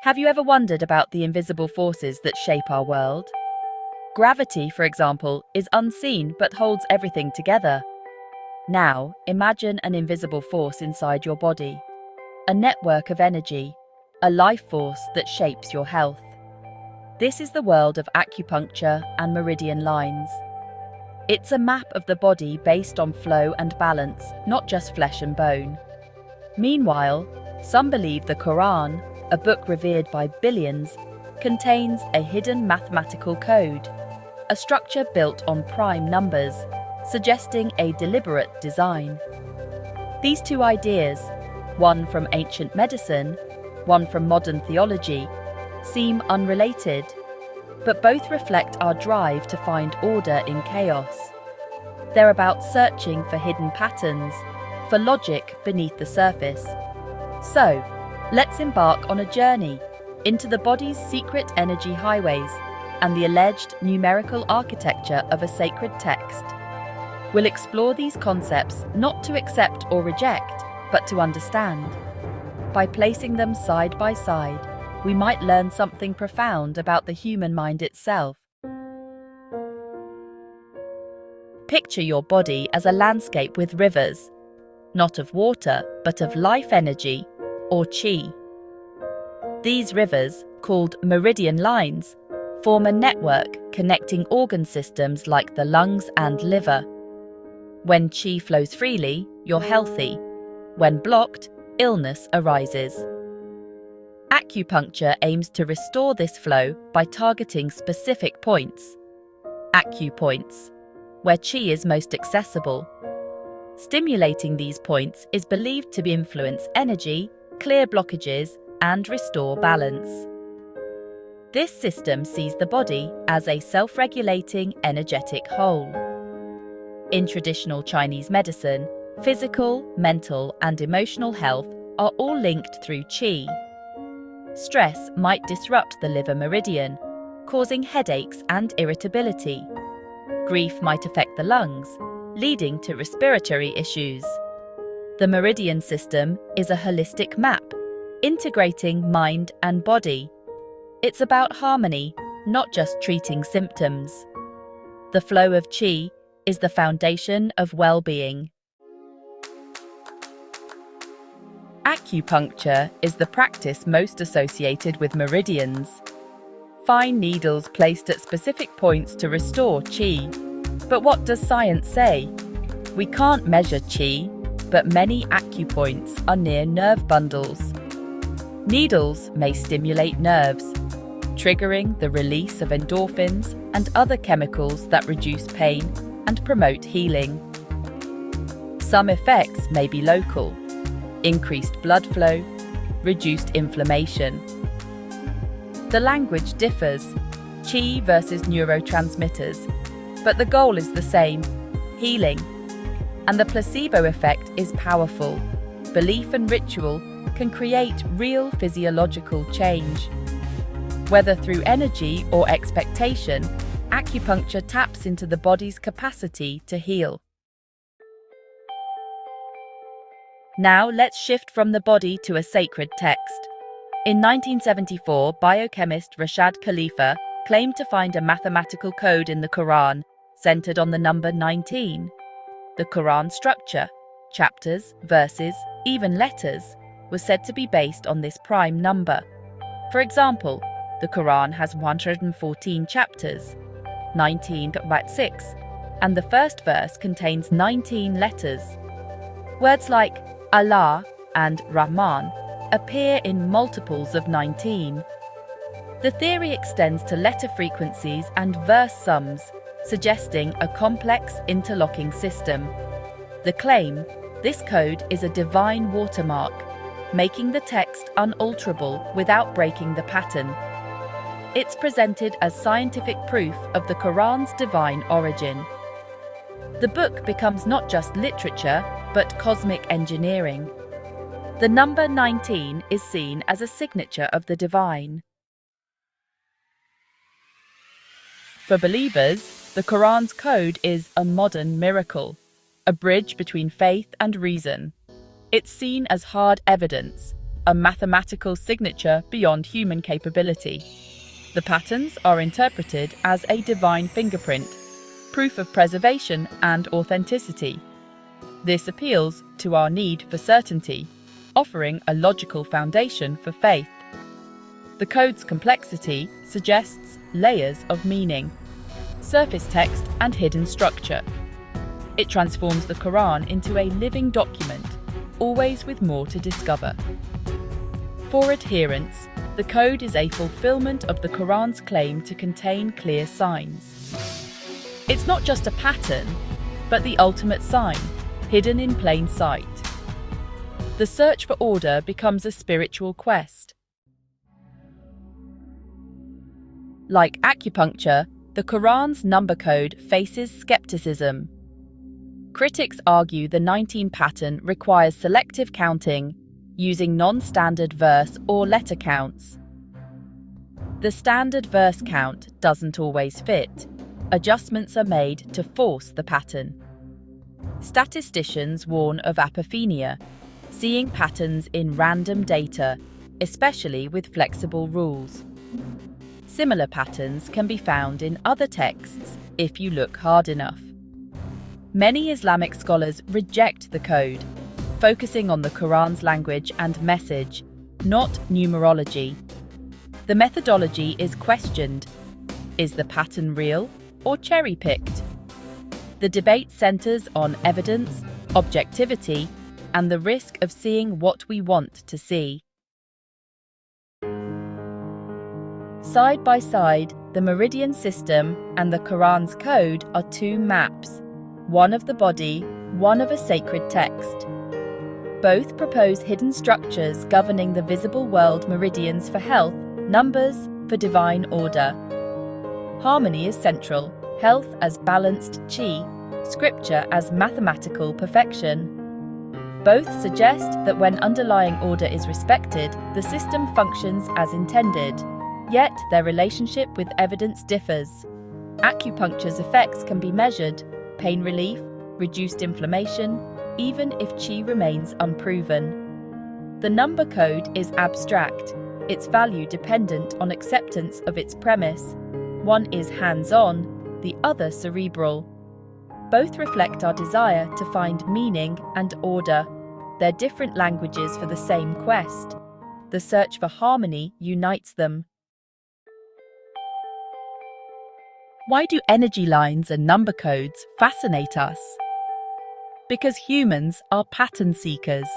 Have you ever wondered about the invisible forces that shape our world? Gravity, for example, is unseen but holds everything together. Now, imagine an invisible force inside your body, a network of energy, a life force that shapes your health. This is the world of acupuncture and meridian lines. It's a map of the body based on flow and balance, not just flesh and bone. Meanwhile, some believe the Quran, a book revered by billions, contains a hidden mathematical code, a structure built on prime numbers, suggesting a deliberate design. These two ideas, one from ancient medicine, one from modern theology, seem unrelated, but both reflect our drive to find order in chaos. They're about searching for hidden patterns, for logic beneath the surface. So, let's embark on a journey into the body's secret energy highways and the alleged numerical architecture of a sacred text. We'll explore these concepts not to accept or reject, but to understand. By placing them side by side, we might learn something profound about the human mind itself. Picture your body as a landscape with rivers, not of water, but of life energy, or qi. These rivers, called meridian lines, form a network connecting organ systems like the lungs and liver. When qi flows freely, you're healthy. When blocked, illness arises. Acupuncture aims to restore this flow by targeting specific points, acupoints, where qi is most accessible. Stimulating these points is believed to influence energy, clear blockages, and restore balance. This system sees the body as a self-regulating, energetic whole. In traditional Chinese medicine, physical, mental, and emotional health are all linked through qi. Stress might disrupt the liver meridian, causing headaches and irritability. Grief might affect the lungs, leading to respiratory issues. The meridian system is a holistic map, integrating mind and body. It's about harmony, not just treating symptoms. The flow of qi is the foundation of well-being. Acupuncture is the practice most associated with meridians. Fine needles placed at specific points to restore qi. But what does science say? We can't measure qi, but many acupoints are near nerve bundles. Needles may stimulate nerves, triggering the release of endorphins and other chemicals that reduce pain and promote healing. Some effects may be local: increased blood flow, reduced inflammation. The language differs, qi versus neurotransmitters, but the goal is the same: healing. And the placebo effect is powerful. Belief and ritual can create real physiological change. Whether through energy or expectation, acupuncture taps into the body's capacity to heal. Now let's shift from the body to a sacred text. In 1974, biochemist Rashad Khalifa claimed to find a mathematical code in the Quran centered on the number 19. The Quran structure, chapters, verses, even letters, was said to be based on this prime number. For example, the Quran has 114 chapters, 19 about 6, and the first verse contains 19 letters. Words like Allah and Rahman appear in multiples of 19. The theory extends to letter frequencies and verse sums, suggesting a complex interlocking system. The claim, this code is a divine watermark, making the text unalterable without breaking the pattern. It's presented as scientific proof of the Quran's divine origin. The book becomes not just literature, but cosmic engineering. The number 19 is seen as a signature of the divine. For believers, the Quran's code is a modern miracle, a bridge between faith and reason. It's seen as hard evidence, a mathematical signature beyond human capability. The patterns are interpreted as a divine fingerprint, proof of preservation and authenticity. This appeals to our need for certainty, offering a logical foundation for faith. The code's complexity suggests layers of meaning, surface text and hidden structure. It transforms the Quran into a living document, always with more to discover. For adherents, the code is a fulfillment of the Quran's claim to contain clear signs. It's not just a pattern, but the ultimate sign, hidden in plain sight. The search for order becomes a spiritual quest. Like acupuncture, the Quran's number code faces skepticism. Critics argue the 19 pattern requires selective counting, using non-standard verse or letter counts. The standard verse count doesn't always fit. Adjustments are made to force the pattern. Statisticians warn of apophenia, seeing patterns in random data, especially with flexible rules. Similar patterns can be found in other texts if you look hard enough. Many Islamic scholars reject the code, focusing on the Quran's language and message, not numerology. The methodology is questioned. Is the pattern real or cherry-picked? The debate centers on evidence, objectivity, and the risk of seeing what we want to see. Side by side, the Meridian system and the Quran's code are two maps, one of the body, one of a sacred text. Both propose hidden structures governing the visible world: meridians for health, numbers for divine order. Harmony is central, health as balanced chi, scripture as mathematical perfection. Both suggest that when underlying order is respected, the system functions as intended. Yet their relationship with evidence differs. Acupuncture's effects can be measured: pain relief, reduced inflammation, even if chi remains unproven. The number code is abstract, its value dependent on acceptance of its premise. One is hands-on, the other cerebral. Both reflect our desire to find meaning and order. They're different languages for the same quest. The search for harmony unites them. Why do energy lines and number codes fascinate us? Because humans are pattern seekers.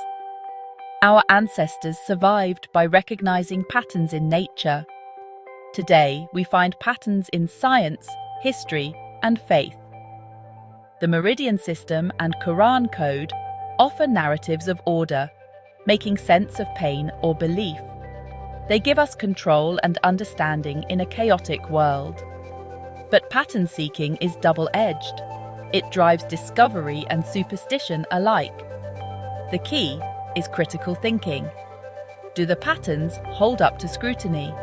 Our ancestors survived by recognizing patterns in nature. Today, we find patterns in science, history, and faith. The Meridian system and Quran code offer narratives of order, making sense of pain or belief. They give us control and understanding in a chaotic world. But pattern seeking is double-edged. It drives discovery and superstition alike. The key is critical thinking. Do the patterns hold up to scrutiny?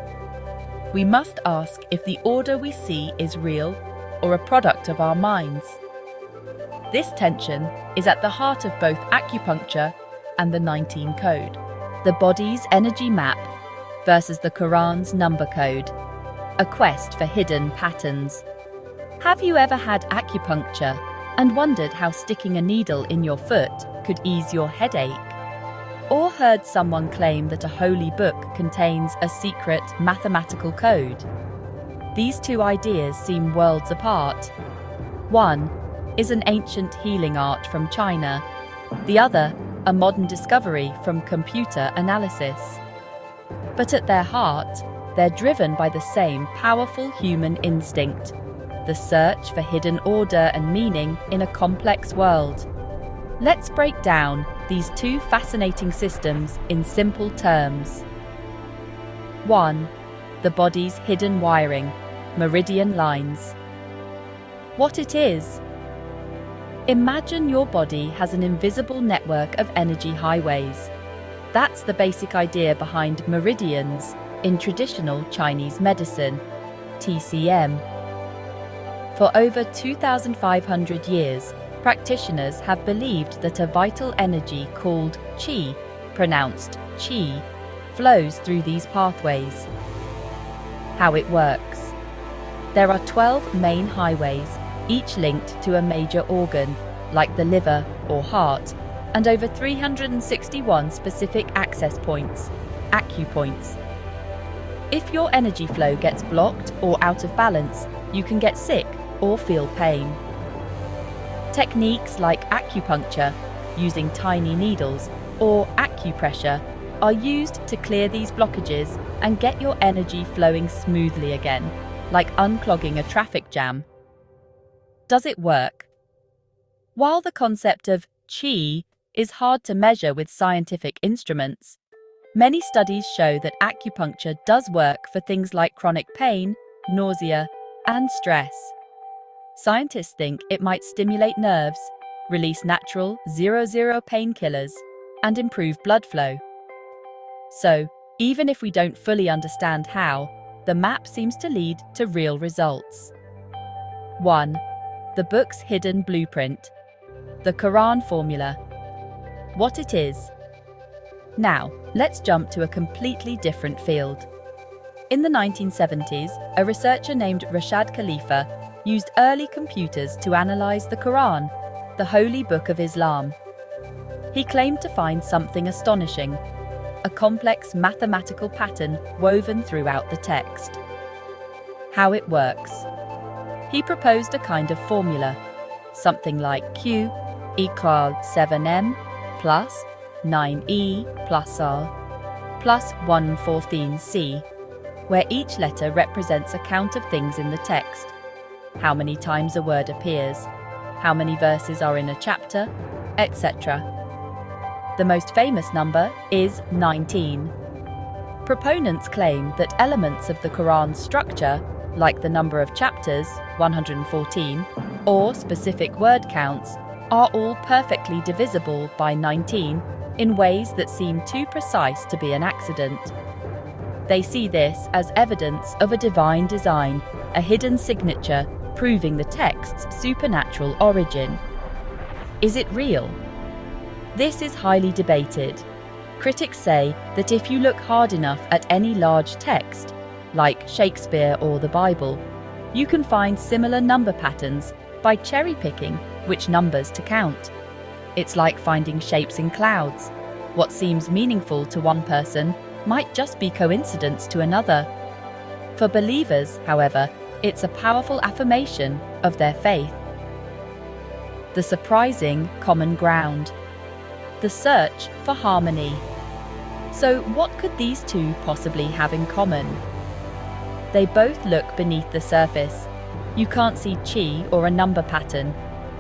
We must ask if the order we see is real or a product of our minds. This tension is at the heart of both acupuncture and the 19 code. The body's energy map versus the Quran's number code. A quest for hidden patterns. Have you ever had acupuncture and wondered how sticking a needle in your foot could ease your headache? Or heard someone claim that a holy book contains a secret mathematical code? These two ideas seem worlds apart. One is an ancient healing art from China. The other, a modern discovery from computer analysis. But at their heart, they're driven by the same powerful human instinct, the search for hidden order and meaning in a complex world. Let's break down these two fascinating systems in simple terms. 1. The body's hidden wiring, meridian lines. What it is? Imagine your body has an invisible network of energy highways. That's the basic idea behind meridians in traditional Chinese medicine, TCM. For over 2,500 years, practitioners have believed that a vital energy called qi pronounced chi, flows through these pathways. How it works. There are 12 main highways, each linked to a major organ, like the liver or heart, and over 361 specific access points, acupoints. If your energy flow gets blocked or out of balance, you can get sick or feel pain. Techniques like acupuncture, using tiny needles, or acupressure are used to clear these blockages and get your energy flowing smoothly again, like unclogging a traffic jam. Does it work? While the concept of qi is hard to measure with scientific instruments, many studies show that acupuncture does work for things like chronic pain, nausea, and stress. Scientists think it might stimulate nerves, release natural 0-0 painkillers, and improve blood flow. So, even if we don't fully understand how, the map seems to lead to real results. 1. The book's hidden blueprint. The Quran formula. What it is. Now, let's jump to a completely different field. In the 1970s, a researcher named Rashad Khalifa used early computers to analyze the Quran, the holy book of Islam. He claimed to find something astonishing, a complex mathematical pattern woven throughout the text. How it works. He proposed a kind of formula, something like Q equals 7m plus 9e plus r plus 1/14c, where each letter represents a count of things in the text, how many times a word appears, how many verses are in a chapter, etc. The most famous number is 19. Proponents claim that elements of the Quran's structure, like the number of chapters, 114, or specific word counts, are all perfectly divisible by 19 in ways that seem too precise to be an accident. They see this as evidence of a divine design, a hidden signature proving the text's supernatural origin. Is it real? This is highly debated. Critics say that if you look hard enough at any large text, like Shakespeare or the Bible, you can find similar number patterns by cherry-picking which numbers to count. It's like finding shapes in clouds. What seems meaningful to one person might just be coincidence to another. For believers, however, it's a powerful affirmation of their faith. The surprising common ground. The search for harmony. So what could these two possibly have in common? They both look beneath the surface. You can't see chi or a number pattern.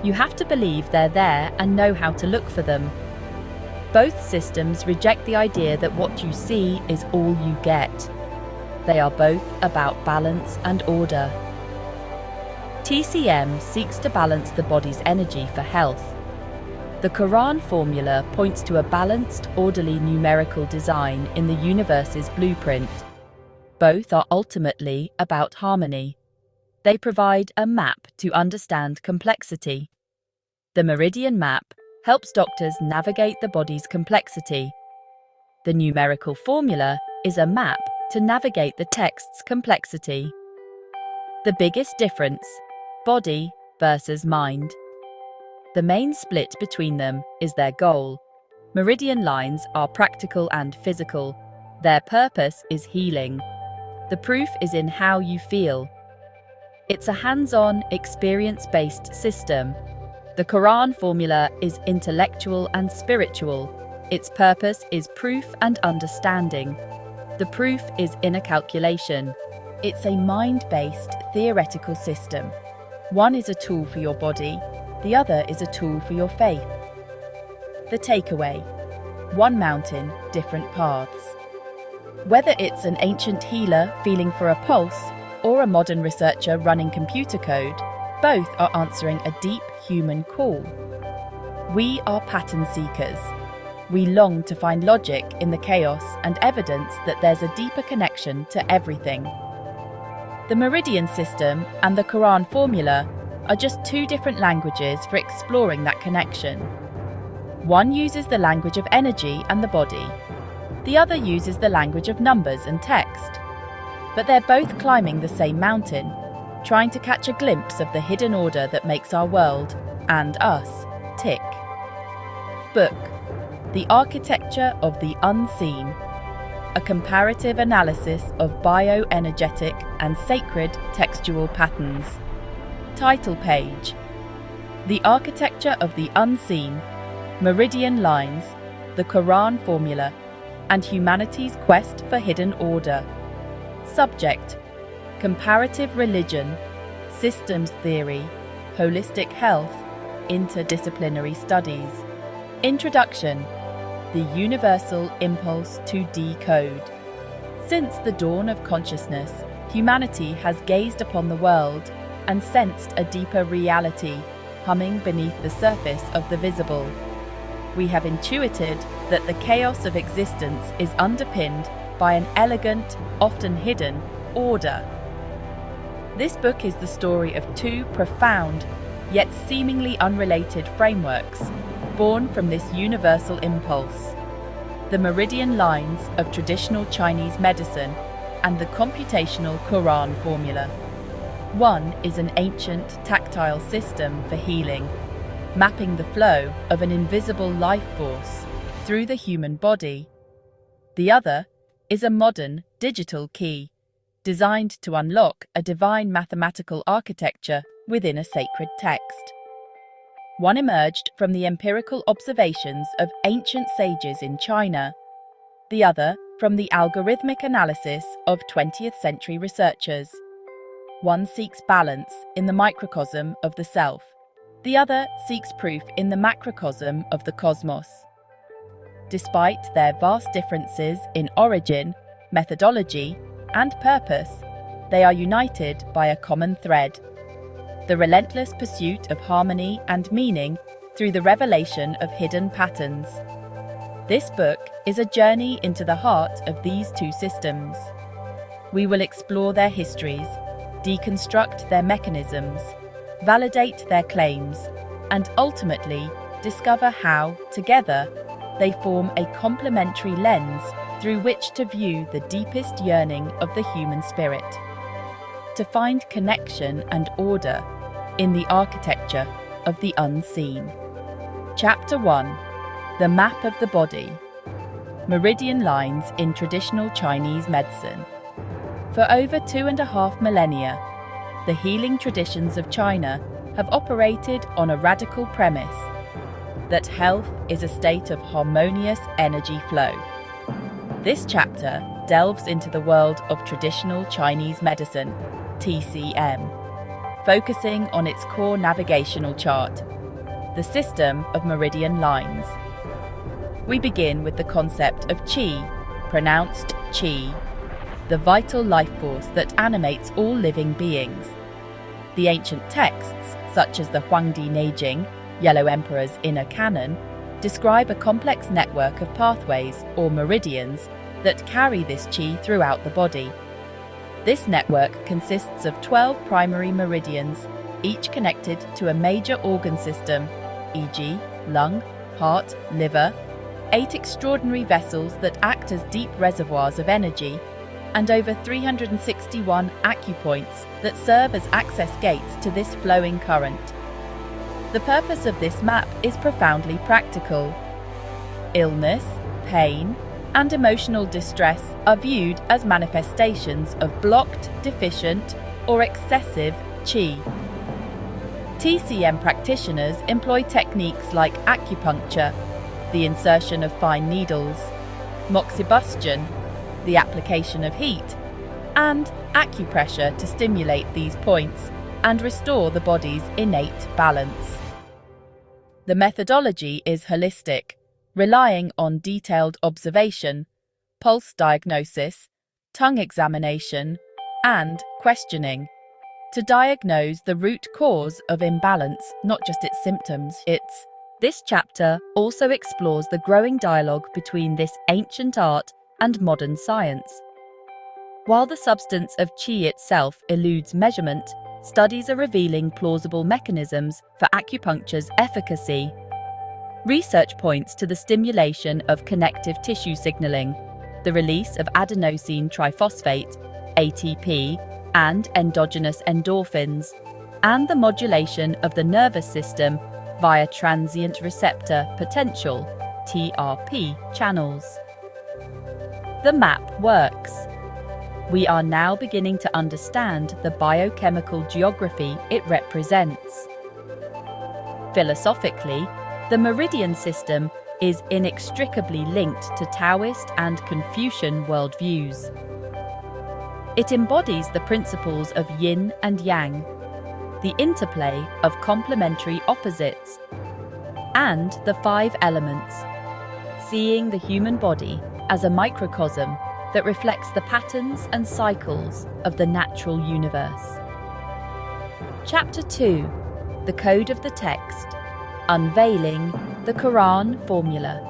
You have to believe they're there and know how to look for them. Both systems reject the idea that what you see is all you get. They are both about balance and order. TCM seeks to balance the body's energy for health. The Quran formula points to a balanced, orderly numerical design in the universe's blueprint. Both are ultimately about harmony. They provide a map to understand complexity. The Meridian map helps doctors navigate the body's complexity. The numerical formula is a map to navigate the text's complexity. The biggest difference: body versus mind. The main split between them is their goal. Meridian lines are practical and physical. Their purpose is healing. The proof is in how you feel. It's a hands-on, experience-based system. The Quran formula is intellectual and spiritual. Its purpose is proof and understanding. The proof is inner calculation. It's a mind-based, theoretical system. One is a tool for your body, the other is a tool for your faith. The takeaway: one mountain, different paths. Whether it's an ancient healer feeling for a pulse or a modern researcher running computer code, both are answering a deep human call. We are pattern seekers. We long to find logic in the chaos and evidence that there's a deeper connection to everything. The Meridian system and the Quran formula are just two different languages for exploring that connection. One uses the language of energy and the body. The other uses the language of numbers and text. But they're both climbing the same mountain, trying to catch a glimpse of the hidden order that makes our world, and us, tick. Book: The Architecture of the Unseen, a comparative analysis of bioenergetic and sacred textual patterns. Title page: The Architecture of the Unseen, Meridian Lines, the Quran Formula, and Humanity's Quest for Hidden Order. Subject: Comparative Religion, Systems Theory, Holistic Health, Interdisciplinary Studies. Introduction: The Universal Impulse to Decode. Since the dawn of consciousness, humanity has gazed upon the world and sensed a deeper reality humming beneath the surface of the visible. We have intuited that the chaos of existence is underpinned by an elegant, often hidden, order. This book is the story of two profound, yet seemingly unrelated frameworks, born from this universal impulse: the meridian lines of traditional Chinese medicine and the computational Quran formula. One is an ancient, tactile system for healing, mapping the flow of an invisible life force through the human body. The other is a modern, digital key, designed to unlock a divine mathematical architecture within a sacred text. One emerged from the empirical observations of ancient sages in China, the other from the algorithmic analysis of 20th century researchers. One seeks balance in the microcosm of the self, the other seeks proof in the macrocosm of the cosmos. Despite their vast differences in origin, methodology, and purpose, they are united by a common thread: the relentless pursuit of harmony and meaning through the revelation of hidden patterns. This book is a journey into the heart of these two systems. We will explore their histories, deconstruct their mechanisms, validate their claims, and ultimately discover how, together, they form a complementary lens through which to view the deepest yearning of the human spirit. To find connection and order in the architecture of the unseen. Chapter 1: The Map of the Body. Meridian Lines in Traditional Chinese Medicine. For over 2.5 millennia, the healing traditions of China have operated on a radical premise: that health is a state of harmonious energy flow. This chapter delves into the world of traditional Chinese medicine, TCM, focusing on its core navigational chart, the system of meridian lines. We begin with the concept of qi, pronounced qi, the vital life force that animates all living beings. The ancient texts, such as the Huangdi Neijing, Yellow Emperor's Inner Canon, describe a complex network of pathways, or meridians, that carry this qi throughout the body. This network consists of 12 primary meridians, each connected to a major organ system, e.g., lung, heart, liver, 8 extraordinary vessels that act as deep reservoirs of energy, and over 361 acupoints that serve as access gates to this flowing current. The purpose of this map is profoundly practical. Illness, pain, and emotional distress are viewed as manifestations of blocked, deficient, or excessive qi. TCM practitioners employ techniques like acupuncture, the insertion of fine needles, moxibustion, the application of heat, and acupressure to stimulate these points and restore the body's innate balance. The methodology is holistic, relying on detailed observation, pulse diagnosis, tongue examination, and questioning to diagnose the root cause of imbalance, not just its symptoms. This chapter also explores the growing dialogue between this ancient art and modern science. While the substance of qi itself eludes measurement, studies are revealing plausible mechanisms for acupuncture's efficacy. Research points to the stimulation of connective tissue signaling, the release of adenosine triphosphate, ATP, and endogenous endorphins, and the modulation of the nervous system via transient receptor potential, TRP, channels. The map works. We are now beginning to understand the biochemical geography it represents. Philosophically, the Meridian system is inextricably linked to Taoist and Confucian worldviews. It embodies the principles of yin and yang, the interplay of complementary opposites, and the 5 elements, seeing the human body as a microcosm that reflects the patterns and cycles of the natural universe. Chapter 2: The Code of the Text, Unveiling the Quran Formula.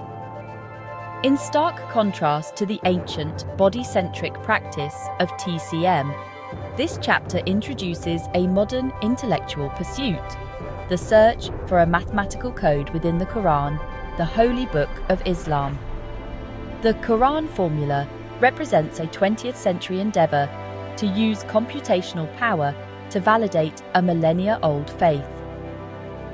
In stark contrast to the ancient, body-centric practice of TCM, this chapter introduces a modern intellectual pursuit, the search for a mathematical code within the Quran, the holy book of Islam. The Quran Formula represents a 20th century endeavor to use computational power to validate a millennia-old faith.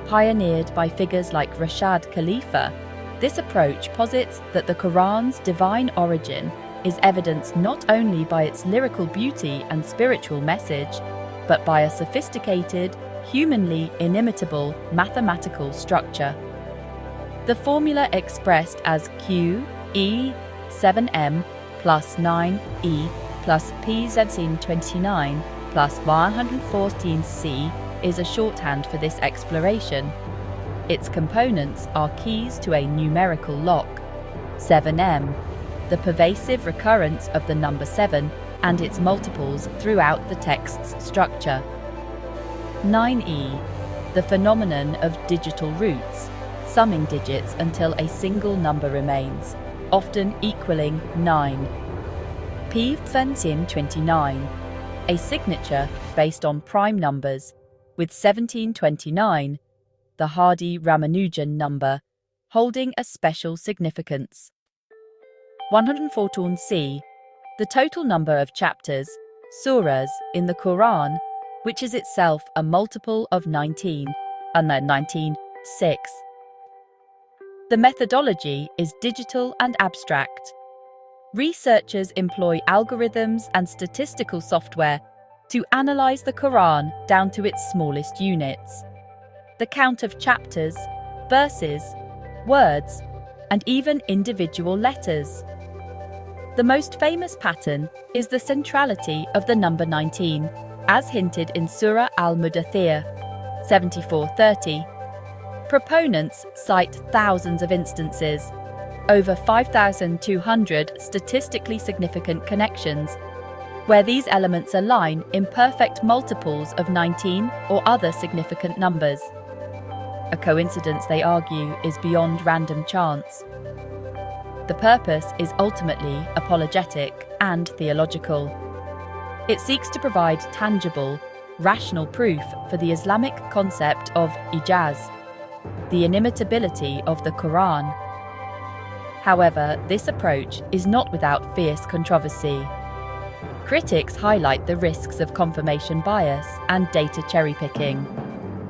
Pioneered by figures like Rashad Khalifa, this approach posits that the Quran's divine origin is evidenced not only by its lyrical beauty and spiritual message, but by a sophisticated, humanly inimitable mathematical structure. The formula expressed as Q, E, 7M plus 9E plus P1729 plus 114C is a shorthand for this exploration. Its components are keys to a numerical lock. 7M, the pervasive recurrence of the number 7 and its multiples throughout the text's structure. 9E, the phenomenon of digital roots, summing digits until a single number remains, often equaling 9. P1729, a signature based on prime numbers, with 1729, the Hardy-Ramanujan number, holding a special significance. 114C, the total number of chapters, surahs, in the Quran, which is itself a multiple of 19, and then 19:6. The methodology is digital and abstract. Researchers employ algorithms and statistical software to analyze the Quran down to its smallest units. The count of chapters, verses, words, and even individual letters. The most famous pattern is the centrality of the number 19, as hinted in Surah Al-Mudaththir 74:30. Proponents cite thousands of instances, over 5,200 statistically significant connections, where these elements align in perfect multiples of 19 or other significant numbers. A coincidence, they argue, is beyond random chance. The purpose is ultimately apologetic and theological. It seeks to provide tangible, rational proof for the Islamic concept of ijaz, the inimitability of the Quran. However, this approach is not without fierce controversy. Critics highlight the risks of confirmation bias and data cherry-picking,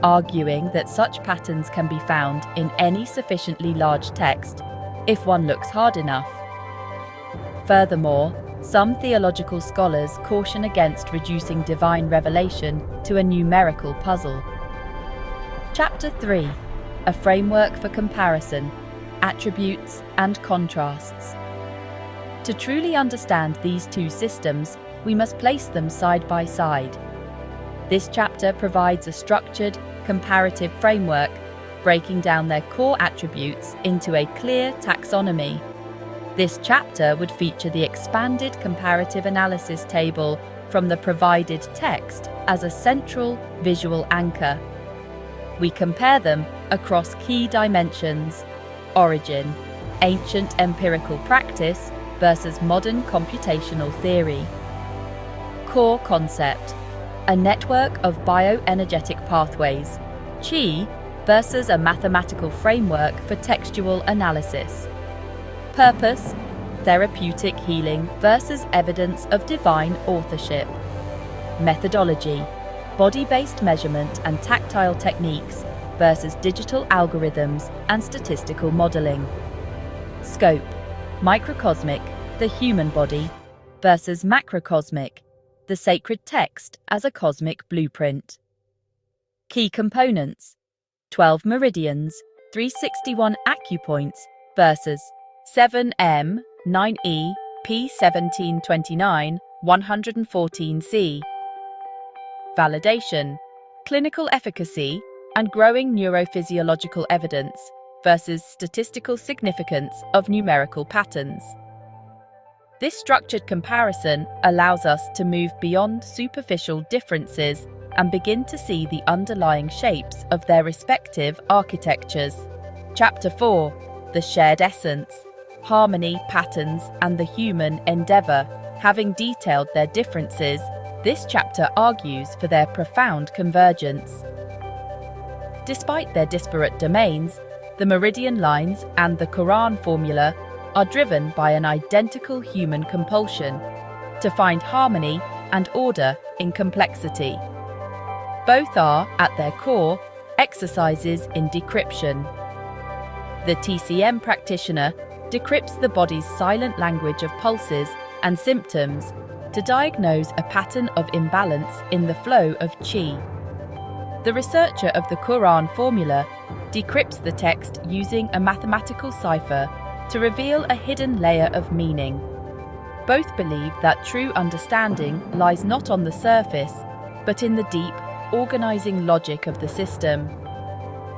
arguing that such patterns can be found in any sufficiently large text if one looks hard enough. Furthermore, some theological scholars caution against reducing divine revelation to a numerical puzzle. Chapter 3: A Framework for Comparison, Attributes and Contrasts. To truly understand these two systems, we must place them side by side. This chapter provides a structured, comparative framework, breaking down their core attributes into a clear taxonomy. This chapter would feature the expanded comparative analysis table from the provided text as a central visual anchor. We compare them across key dimensions: origin, ancient empirical practice versus modern computational theory. Core concept: a network of bioenergetic pathways, qi, versus a mathematical framework for textual analysis. Purpose: therapeutic healing versus evidence of divine authorship. Methodology: body-based measurement and tactile techniques versus digital algorithms and statistical modeling. Scope: microcosmic, the human body, versus macrocosmic, the sacred text as a cosmic blueprint. Key components: 12 meridians, 361 acupoints versus 7M, 9E, P1729, 114C. Validation: clinical efficacy and growing neurophysiological evidence versus statistical significance of numerical patterns. This structured comparison allows us to move beyond superficial differences and begin to see the underlying shapes of their respective architectures. Chapter 4: The Shared Essence, Harmony, Patterns, and the Human Endeavor. Having detailed their differences, this chapter argues for their profound convergence. Despite their disparate domains, the meridian lines and the Quran formula are driven by an identical human compulsion to find harmony and order in complexity. Both are, at their core, exercises in decryption. The TCM practitioner decrypts the body's silent language of pulses and symptoms to diagnose a pattern of imbalance in the flow of qi. The researcher of the Quran formula decrypts the text using a mathematical cipher to reveal a hidden layer of meaning. Both believe that true understanding lies not on the surface, but in the deep, organizing logic of the system.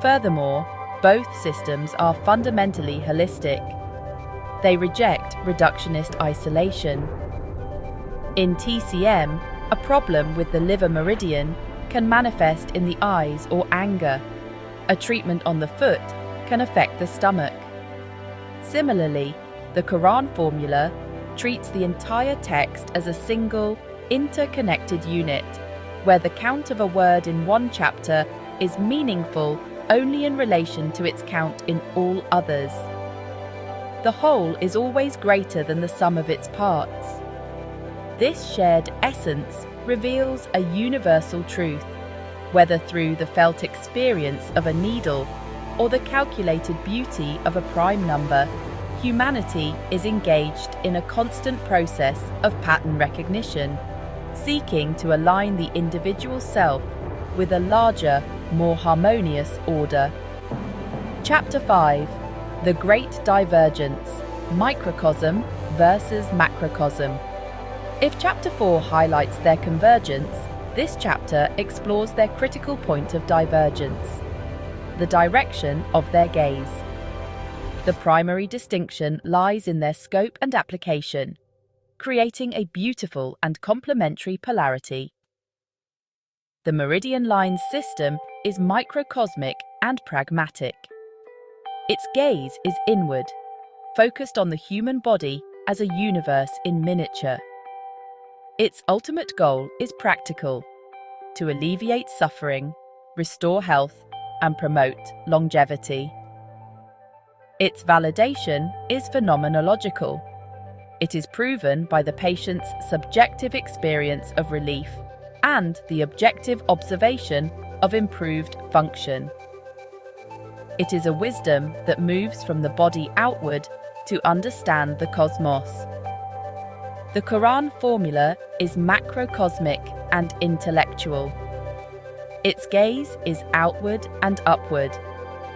Furthermore, both systems are fundamentally holistic. They reject reductionist isolation. In TCM, a problem with the liver meridian can manifest in the eyes or anger. A treatment on the foot can affect the stomach. Similarly, the Quran formula treats the entire text as a single, interconnected unit, where the count of a word in one chapter is meaningful only in relation to its count in all others. The whole is always greater than the sum of its parts. This shared essence reveals a universal truth, whether through the felt experience of a needle or the calculated beauty of a prime number. Humanity is engaged in a constant process of pattern recognition, seeking to align the individual self with a larger, more harmonious order. Chapter 5: The Great Divergence, Microcosm versus Macrocosm. If Chapter 4 highlights their convergence, this chapter explores their critical point of divergence: the direction of their gaze. The primary distinction lies in their scope and application, creating a beautiful and complementary polarity. The meridian line system is microcosmic and pragmatic. Its gaze is inward, focused on the human body as a universe in miniature. Its ultimate goal is practical: to alleviate suffering, restore health, and promote longevity. Its validation is phenomenological. It is proven by the patient's subjective experience of relief and the objective observation of improved function. It is a wisdom that moves from the body outward to understand the cosmos. The Quran formula is macrocosmic and intellectual. Its gaze is outward and upward,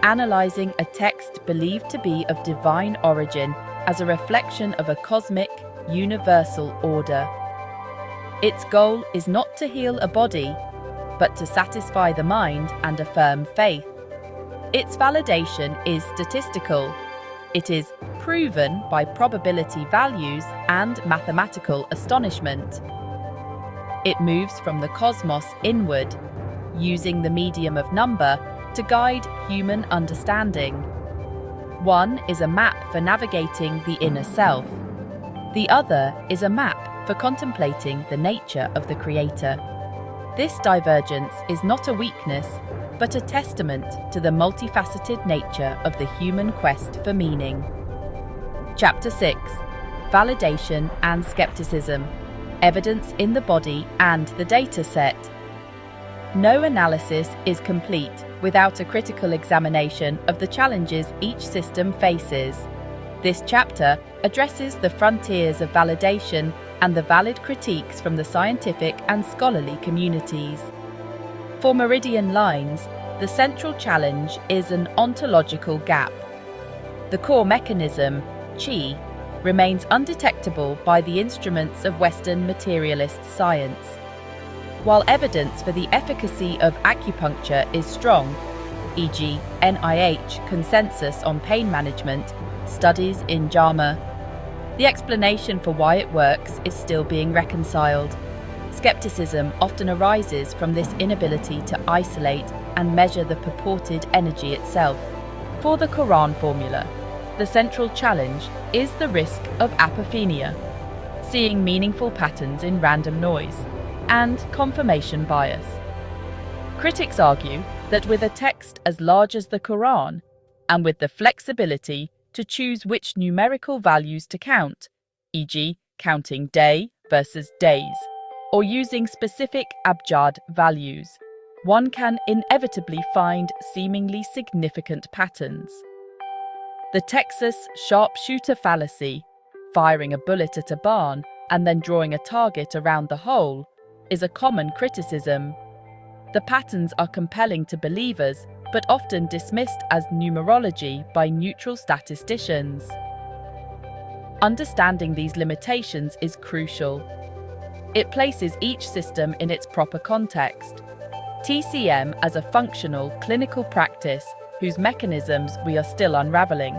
analyzing a text believed to be of divine origin as a reflection of a cosmic, universal order. Its goal is not to heal a body, but to satisfy the mind and affirm faith. Its validation is statistical. It is proven by probability values and mathematical astonishment. It moves from the cosmos inward, using the medium of number to guide human understanding. One is a map for navigating the inner self. The other is a map for contemplating the nature of the Creator. This divergence is not a weakness, but a testament to the multifaceted nature of the human quest for meaning. Chapter 6: Validation and Skepticism. Evidence in the body and the data set. No analysis is complete without a critical examination of the challenges each system faces. This chapter addresses the frontiers of validation and the valid critiques from the scientific and scholarly communities. For Meridian lines, the central challenge is an ontological gap. The core mechanism, chi, remains undetectable by the instruments of Western materialist science. While evidence for the efficacy of acupuncture is strong, e.g. NIH consensus on pain management, studies in JAMA, the explanation for why it works is still being reconciled. Skepticism often arises from this inability to isolate and measure the purported energy itself. For the Quran formula, the central challenge is the risk of apophenia, seeing meaningful patterns in random noise, and confirmation bias. Critics argue that with a text as large as the Quran, and with the flexibility to choose which numerical values to count, e.g. counting day versus days, or using specific abjad values, one can inevitably find seemingly significant patterns. The Texas sharpshooter fallacy, firing a bullet at a barn and then drawing a target around the hole, is a common criticism. The patterns are compelling to believers, but often dismissed as numerology by neutral statisticians. Understanding these limitations is crucial. It places each system in its proper context. TCM as a functional, clinical practice whose mechanisms we are still unraveling,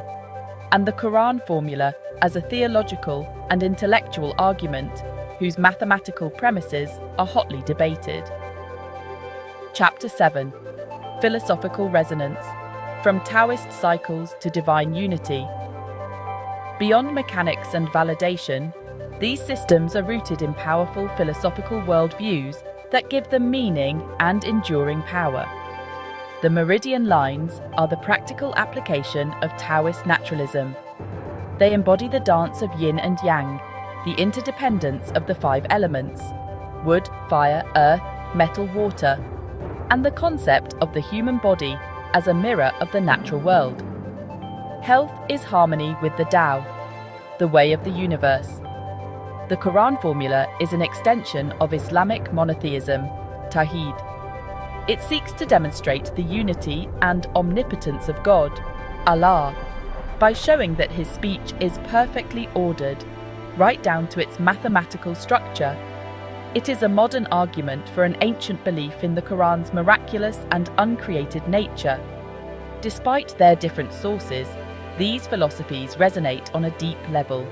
and the Quran formula as a theological and intellectual argument whose mathematical premises are hotly debated. Chapter 7: Philosophical Resonance. From Taoist Cycles to Divine Unity. Beyond mechanics and validation, these systems are rooted in powerful philosophical worldviews that give them meaning and enduring power. The Meridian lines are the practical application of Taoist naturalism. They embody the dance of yin and yang, the interdependence of the 5 elements: wood, fire, earth, metal, water, and the concept of the human body as a mirror of the natural world. Health is harmony with the Tao, the way of the universe. The Quran formula is an extension of Islamic monotheism, Tawheed. It seeks to demonstrate the unity and omnipotence of God, Allah, by showing that His speech is perfectly ordered, right down to its mathematical structure. It is a modern argument for an ancient belief in the Quran's miraculous and uncreated nature. Despite their different sources, these philosophies resonate on a deep level.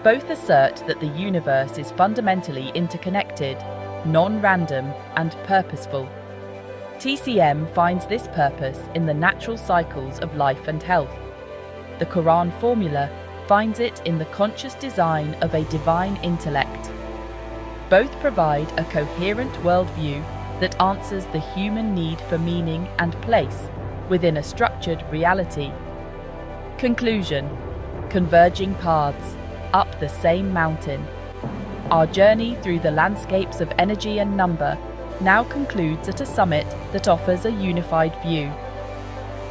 Both assert that the universe is fundamentally interconnected, non-random, and purposeful. TCM finds this purpose in the natural cycles of life and health. The Quran formula finds it in the conscious design of a divine intellect. Both provide a coherent worldview that answers the human need for meaning and place within a structured reality. Conclusion: converging paths up the same mountain. Our journey through the landscapes of energy and number now concludes at a summit that offers a unified view.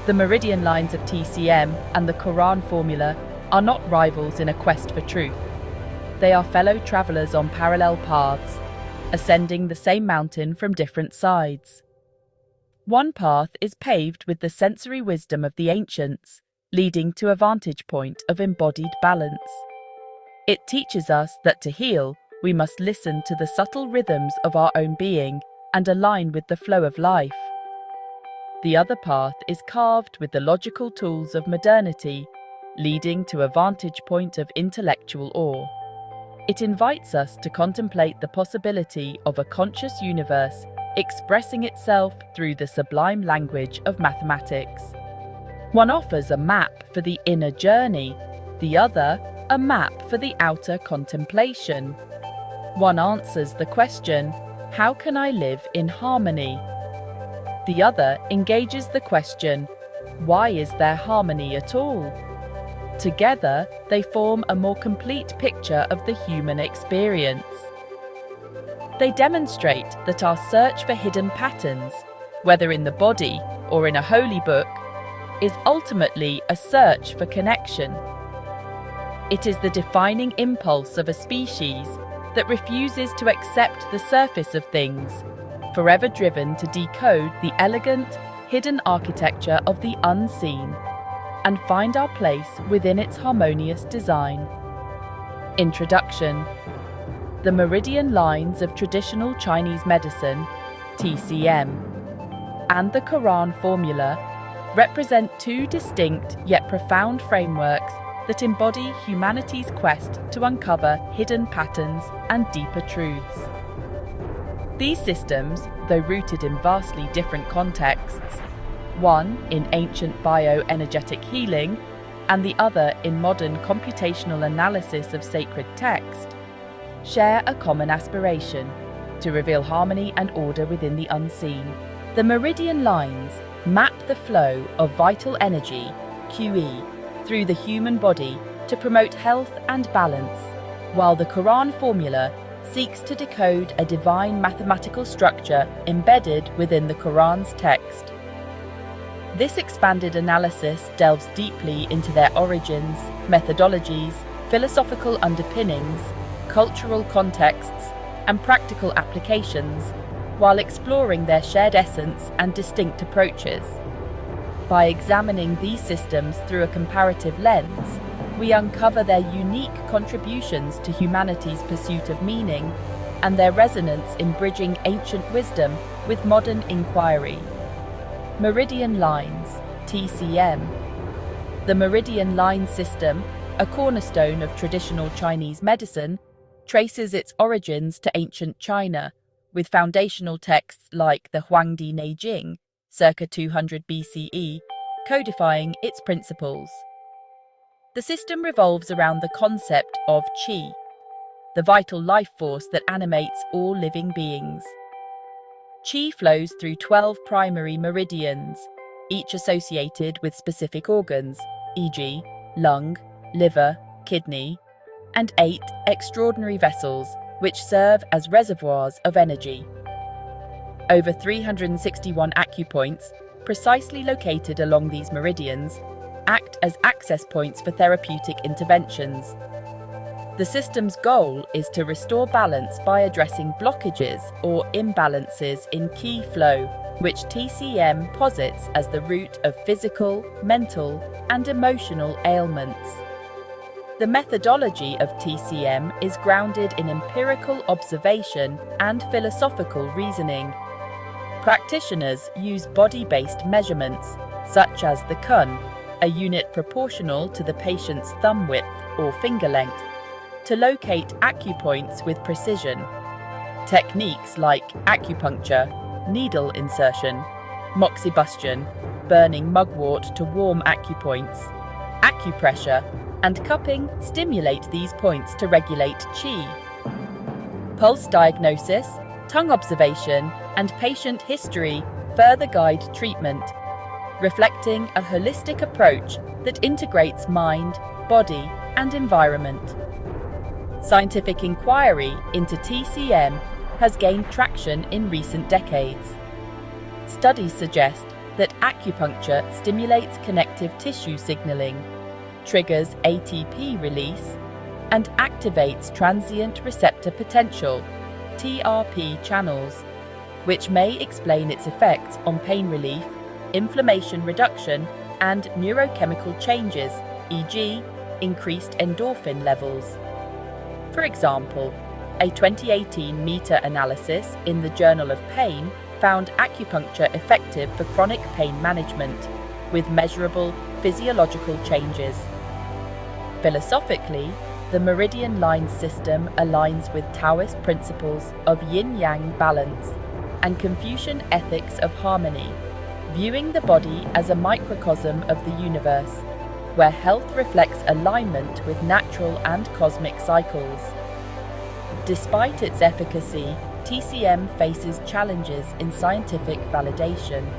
The Meridian lines of TCM and the Quran formula are not rivals in a quest for truth. They are fellow travelers on parallel paths, ascending the same mountain from different sides. One path is paved with the sensory wisdom of the ancients, leading to a vantage point of embodied balance. It teaches us that to heal, we must listen to the subtle rhythms of our own being and align with the flow of life. The other path is carved with the logical tools of modernity, leading to a vantage point of intellectual awe. It invites us to contemplate the possibility of a conscious universe expressing itself through the sublime language of mathematics. One offers a map for the inner journey, the other a map for the outer contemplation. One answers the question, how can I live in harmony? The other engages the question, why is there harmony at all? Together, they form a more complete picture of the human experience. They demonstrate that our search for hidden patterns, whether in the body or in a holy book, is ultimately a search for connection. It is the defining impulse of a species that refuses to accept the surface of things, forever driven to decode the elegant, hidden architecture of the unseen and find our place within its harmonious design. Introduction. The meridian lines of traditional Chinese medicine, TCM, and the Quran formula represent two distinct yet profound frameworks that embody humanity's quest to uncover hidden patterns and deeper truths. These systems, though rooted in vastly different contexts, one in ancient bioenergetic healing and the other in modern computational analysis of sacred text, share a common aspiration to reveal harmony and order within the unseen. The meridian lines map the flow of vital energy, QE, through the human body to promote health and balance, while the Quran formula seeks to decode a divine mathematical structure embedded within the Quran's text. This expanded analysis delves deeply into their origins, methodologies, philosophical underpinnings, cultural contexts, and practical applications, while exploring their shared essence and distinct approaches. By examining these systems through a comparative lens, we uncover their unique contributions to humanity's pursuit of meaning and their resonance in bridging ancient wisdom with modern inquiry. Meridian lines, TCM. The meridian line system, a cornerstone of traditional Chinese medicine, traces its origins to ancient China, with foundational texts like the Huangdi Neijing, circa 200 BCE, codifying its principles. The system revolves around the concept of qi, the vital life force that animates all living beings. Qi flows through 12 primary meridians, each associated with specific organs, e.g., lung, liver, kidney, and 8 extraordinary vessels, which serve as reservoirs of energy. Over 361 acupoints, precisely located along these meridians, act as access points for therapeutic interventions. The system's goal is to restore balance by addressing blockages or imbalances in qi flow, which TCM posits as the root of physical, mental, and emotional ailments. The methodology of TCM is grounded in empirical observation and philosophical reasoning. Practitioners use body-based measurements, such as the kun, a unit proportional to the patient's thumb width or finger length, to locate acupoints with precision. Techniques like acupuncture, needle insertion, moxibustion, burning mugwort to warm acupoints, acupressure, and cupping stimulate these points to regulate qi. Pulse diagnosis, tongue observation, and patient history further guide treatment, reflecting a holistic approach that integrates mind, body, and environment. Scientific inquiry into TCM has gained traction in recent decades. Studies suggest that acupuncture stimulates connective tissue signaling, triggers ATP release, and activates transient receptor potential, TRP channels, which may explain its effects on pain relief, inflammation reduction, and neurochemical changes, e.g., increased endorphin levels. For example, a 2018 meta-analysis in the Journal of Pain found acupuncture effective for chronic pain management, with measurable physiological changes. Philosophically, the meridian line system aligns with Taoist principles of yin-yang balance and Confucian ethics of harmony, viewing the body as a microcosm of the universe, where health reflects alignment with natural and cosmic cycles. Despite its efficacy, TCM faces challenges in scientific validation.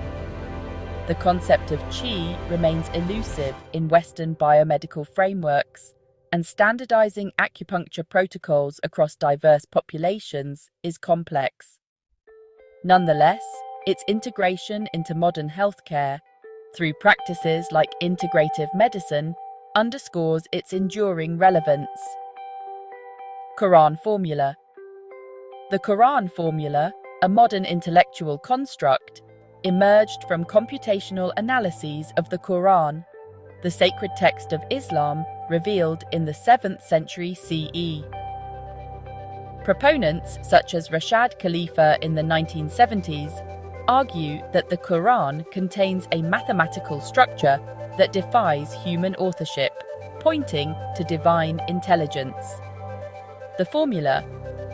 The concept of qi remains elusive in Western biomedical frameworks, and standardizing acupuncture protocols across diverse populations is complex. Nonetheless, its integration into modern healthcare, through practices like integrative medicine, underscores its enduring relevance. Quran Formula. The Quran formula, a modern intellectual construct, emerged from computational analyses of the Quran, the sacred text of Islam revealed in the 7th century CE. Proponents such as Rashad Khalifa in the 1970s argue that the Quran contains a mathematical structure that defies human authorship, pointing to divine intelligence. The formula,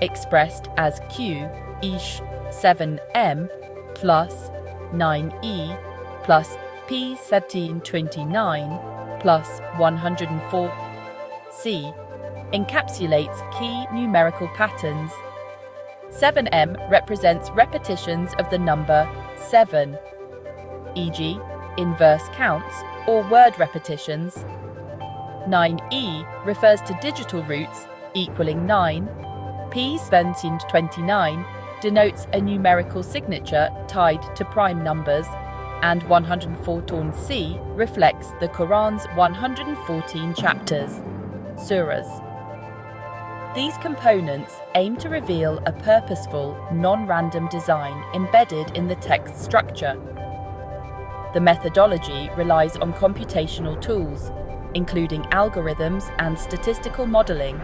expressed as Q ish 7m plus 9e plus p 1729 plus 104c, encapsulates key numerical patterns. 7m represents repetitions of the number 7, e.g., inverse counts or word repetitions. 9e refers to digital roots equaling 9. P 1729 denotes a numerical signature tied to prime numbers, and 114c reflects the Quran's 114 chapters, surahs. These components aim to reveal a purposeful, non-random design embedded in the text structure. The methodology relies on computational tools, including algorithms and statistical modeling,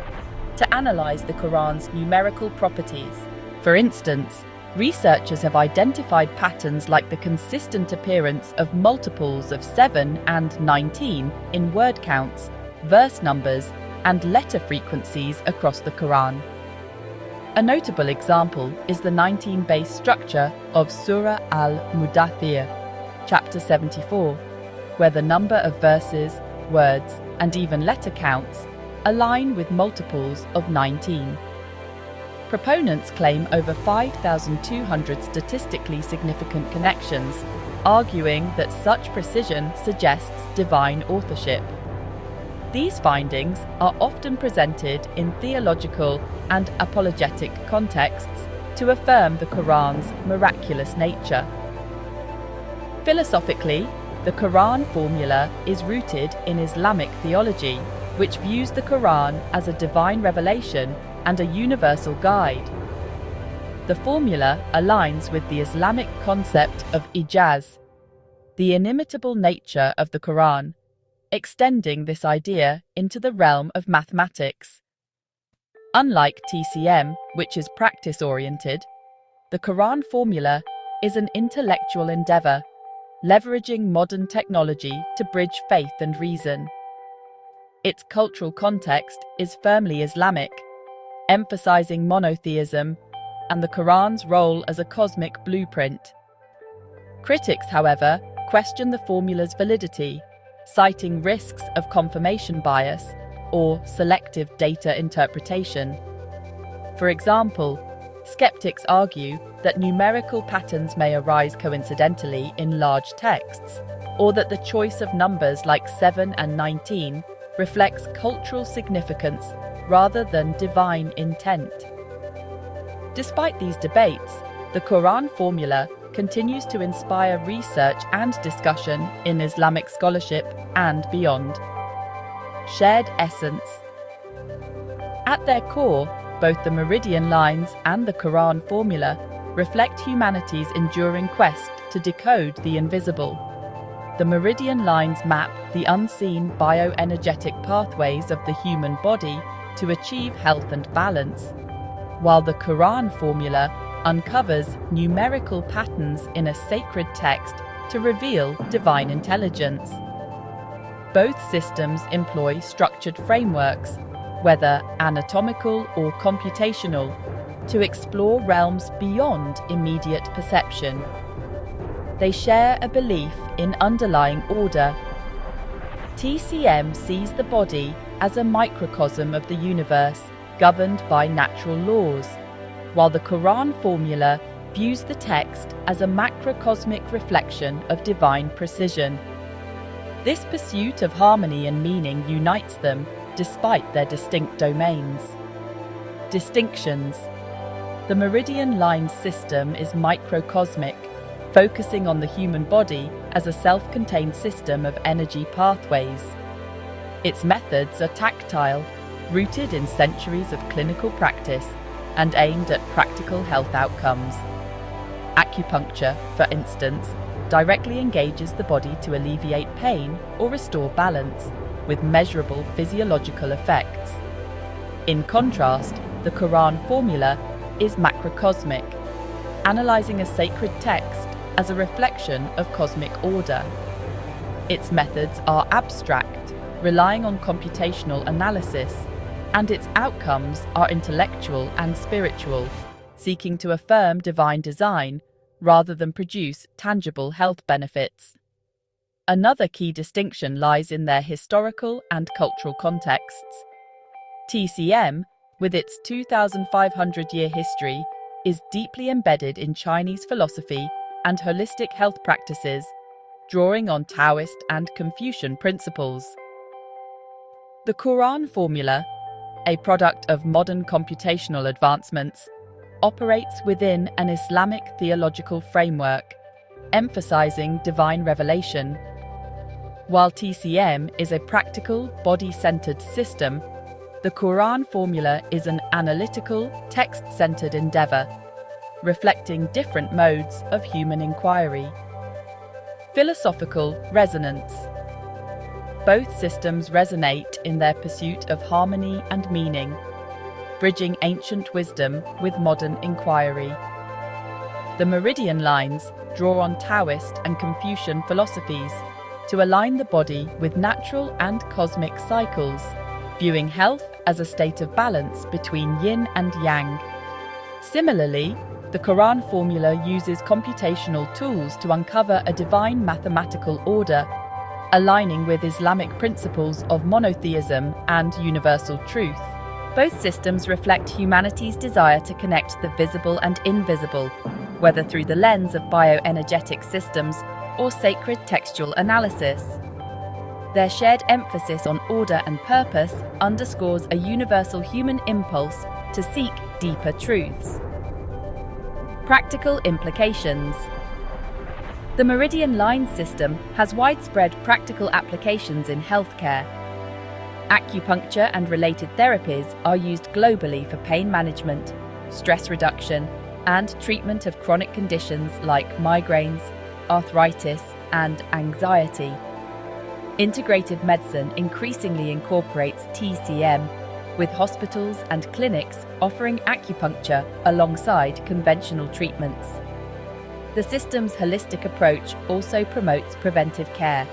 to analyze the Quran's numerical properties. For instance, researchers have identified patterns like the consistent appearance of multiples of 7 and 19 in word counts, verse numbers, and letter frequencies across the Quran. A notable example is the 19-base structure of Surah al-Mudaththir, chapter 74, where the number of verses, words, and even letter counts align with multiples of 19. Proponents claim over 5,200 statistically significant connections, arguing that such precision suggests divine authorship. These findings are often presented in theological and apologetic contexts to affirm the Quran's miraculous nature. Philosophically, the Quran formula is rooted in Islamic theology, which views the Quran as a divine revelation and a universal guide. The formula aligns with the Islamic concept of ijaz, the inimitable nature of the Quran, extending this idea into the realm of mathematics. Unlike TCM, which is practice-oriented, the Quran formula is an intellectual endeavor, leveraging modern technology to bridge faith and reason. Its cultural context is firmly Islamic, emphasizing monotheism and the Quran's role as a cosmic blueprint. Critics, however, question the formula's validity, citing risks of confirmation bias or selective data interpretation. For example, skeptics argue that numerical patterns may arise coincidentally in large texts, or that the choice of numbers like 7 and 19 reflects cultural significance rather than divine intent. Despite these debates, the Quran formula continues to inspire research and discussion in Islamic scholarship and beyond. Shared essence. At their core, both the Meridian lines and the Quran formula reflect humanity's enduring quest to decode the invisible. The Meridian lines map the unseen bioenergetic pathways of the human body to achieve health and balance, while the Quran formula uncovers numerical patterns in a sacred text to reveal divine intelligence. Both systems employ structured frameworks, whether anatomical or computational, to explore realms beyond immediate perception. They share a belief in underlying order. TCM sees the body as a microcosm of the universe, governed by natural laws, while the Quran formula views the text as a macrocosmic reflection of divine precision. This pursuit of harmony and meaning unites them despite their distinct domains. Distinctions. The Meridian lines system is microcosmic, focusing on the human body as a self-contained system of energy pathways. Its methods are tactile, rooted in centuries of clinical practice, and aimed at practical health outcomes. Acupuncture, for instance, directly engages the body to alleviate pain or restore balance, with measurable physiological effects. In contrast, the Quran formula is macrocosmic, analyzing a sacred text as a reflection of cosmic order. Its methods are abstract, relying on computational analysis, and its outcomes are intellectual and spiritual, seeking to affirm divine design rather than produce tangible health benefits. Another key distinction lies in their historical and cultural contexts. TCM, with its 2,500-year history, is deeply embedded in Chinese philosophy and holistic health practices, drawing on Taoist and Confucian principles. The Quran formula, a product of modern computational advancements, operates within an Islamic theological framework, emphasizing divine revelation. While TCM is a practical, body-centered system, the Quran formula is an analytical, text-centered endeavor, reflecting different modes of human inquiry. Philosophical resonance. Both systems resonate in their pursuit of harmony and meaning, bridging ancient wisdom with modern inquiry. The Meridian lines draw on Taoist and Confucian philosophies to align the body with natural and cosmic cycles, viewing health as a state of balance between yin and yang. Similarly, the Quran formula uses computational tools to uncover a divine mathematical order, aligning with Islamic principles of monotheism and universal truth. Both systems reflect humanity's desire to connect the visible and invisible, whether through the lens of bioenergetic systems or sacred textual analysis. Their shared emphasis on order and purpose underscores a universal human impulse to seek deeper truths. Practical implications. The Meridian line system has widespread practical applications in healthcare. Acupuncture and related therapies are used globally for pain management, stress reduction, and treatment of chronic conditions like migraines, arthritis, and anxiety. Integrative medicine increasingly incorporates TCM, with hospitals and clinics offering acupuncture alongside conventional treatments. The system's holistic approach also promotes preventive care,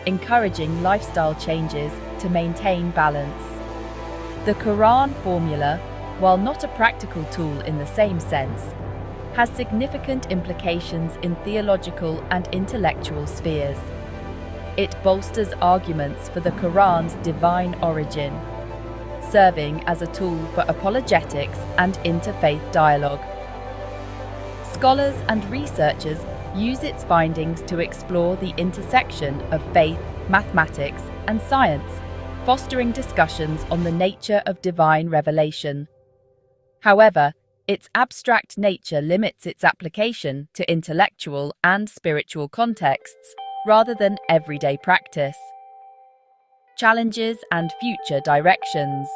encouraging lifestyle changes to maintain balance. The Quran formula, while not a practical tool in the same sense, has significant implications in theological and intellectual spheres. It bolsters arguments for the Quran's divine origin, serving as a tool for apologetics and interfaith dialogue. Scholars and researchers use its findings to explore the intersection of faith, mathematics, and science, fostering discussions on the nature of divine revelation. However, its abstract nature limits its application to intellectual and spiritual contexts rather than everyday practice. Challenges and future directions.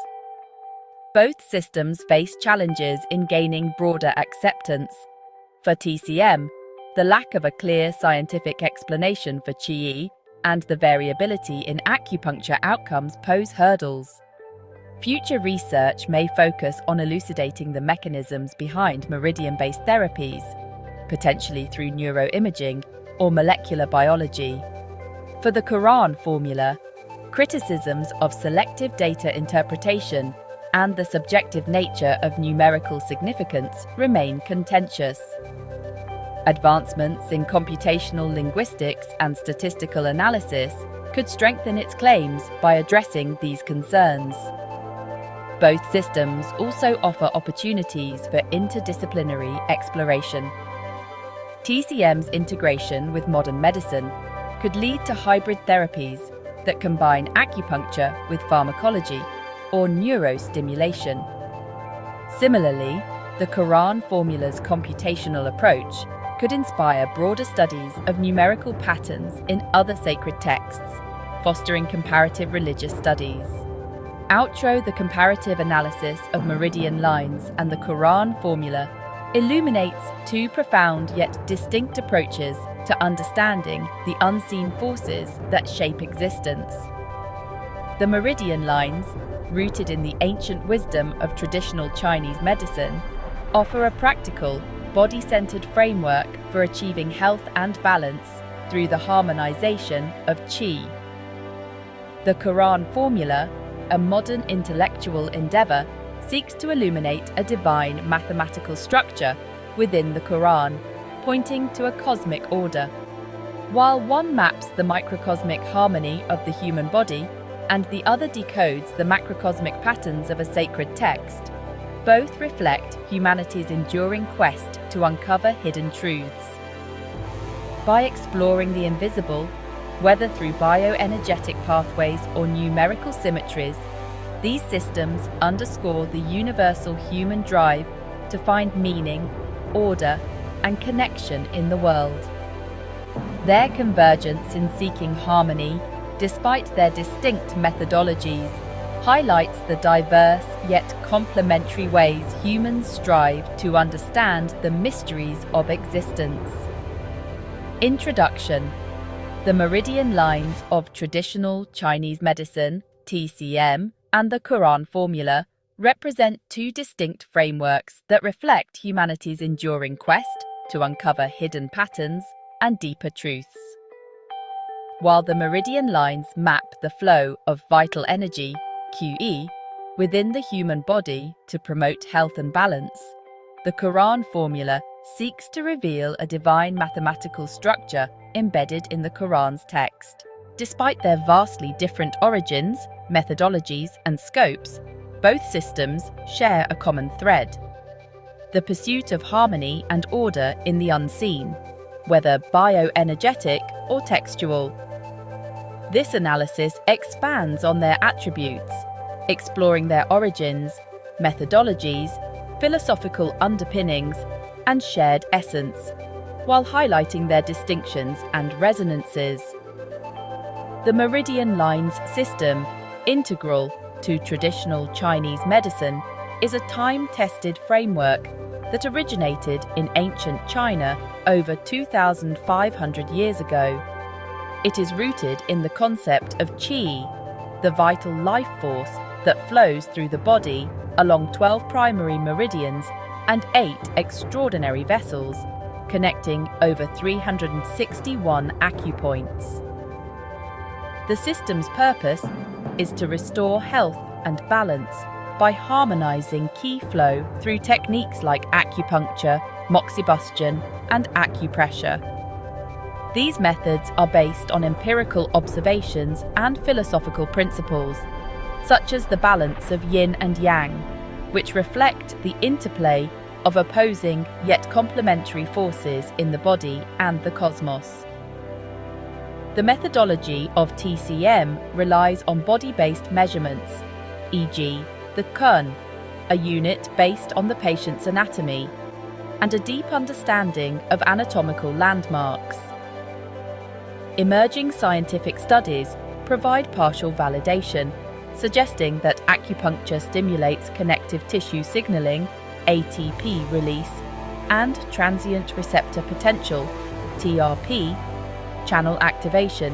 Both systems face challenges in gaining broader acceptance. For TCM, the lack of a clear scientific explanation for Qi and the variability in acupuncture outcomes pose hurdles. Future research may focus on elucidating the mechanisms behind meridian-based therapies, potentially through neuroimaging or molecular biology. For the Quran formula, criticisms of selective data interpretation and the subjective nature of numerical significance remain contentious. Advancements in computational linguistics and statistical analysis could strengthen its claims by addressing these concerns. Both systems also offer opportunities for interdisciplinary exploration. TCM's integration with modern medicine could lead to hybrid therapies that combine acupuncture with pharmacology or neurostimulation. Similarly, the Quran formula's computational approach could inspire broader studies of numerical patterns in other sacred texts, fostering comparative religious studies. Outro: the comparative analysis of meridian lines and the Quran formula illuminates two profound yet distinct approaches to understanding the unseen forces that shape existence. The meridian lines, rooted in the ancient wisdom of traditional Chinese medicine, offer a practical, body-centered framework for achieving health and balance through the harmonization of qi. The Quran formula, a modern intellectual endeavor, seeks to illuminate a divine mathematical structure within the Quran, pointing to a cosmic order. While one maps the microcosmic harmony of the human body and the other decodes the macrocosmic patterns of a sacred text, both reflect humanity's enduring quest to uncover hidden truths. By exploring the invisible, whether through bioenergetic pathways or numerical symmetries, these systems underscore the universal human drive to find meaning, order, and connection in the world. Their convergence in seeking harmony, despite their distinct methodologies, highlights the diverse yet complementary ways humans strive to understand the mysteries of existence. Introduction: the meridian lines of traditional Chinese medicine, TCM, and the Quran formula represent two distinct frameworks that reflect humanity's enduring quest to uncover hidden patterns and deeper truths. While the meridian lines map the flow of vital energy, QE, within the human body to promote health and balance, the Quran formula seeks to reveal a divine mathematical structure embedded in the Quran's text. Despite their vastly different origins, methodologies, and scopes, both systems share a common thread: the pursuit of harmony and order in the unseen, whether bioenergetic or textual. This analysis expands on their attributes, exploring their origins, methodologies, philosophical underpinnings, and shared essence, while highlighting their distinctions and resonances. The meridian lines system, integral to traditional Chinese medicine, is a time-tested framework that originated in ancient China over 2,500 years ago. It is rooted in the concept of qi, the vital life force that flows through the body along 12 primary meridians and 8 extraordinary vessels, connecting over 361 acupoints. The system's purpose is to restore health and balance by harmonizing qi flow through techniques like acupuncture, moxibustion, and acupressure. These methods are based on empirical observations and philosophical principles, such as the balance of yin and yang, which reflect the interplay of opposing yet complementary forces in the body and the cosmos. The methodology of TCM relies on body-based measurements, e.g., the Kun, a unit based on the patient's anatomy, and a deep understanding of anatomical landmarks. Emerging scientific studies provide partial validation, suggesting that acupuncture stimulates connective tissue signaling, ATP release, and transient receptor potential, TRP, channel activation,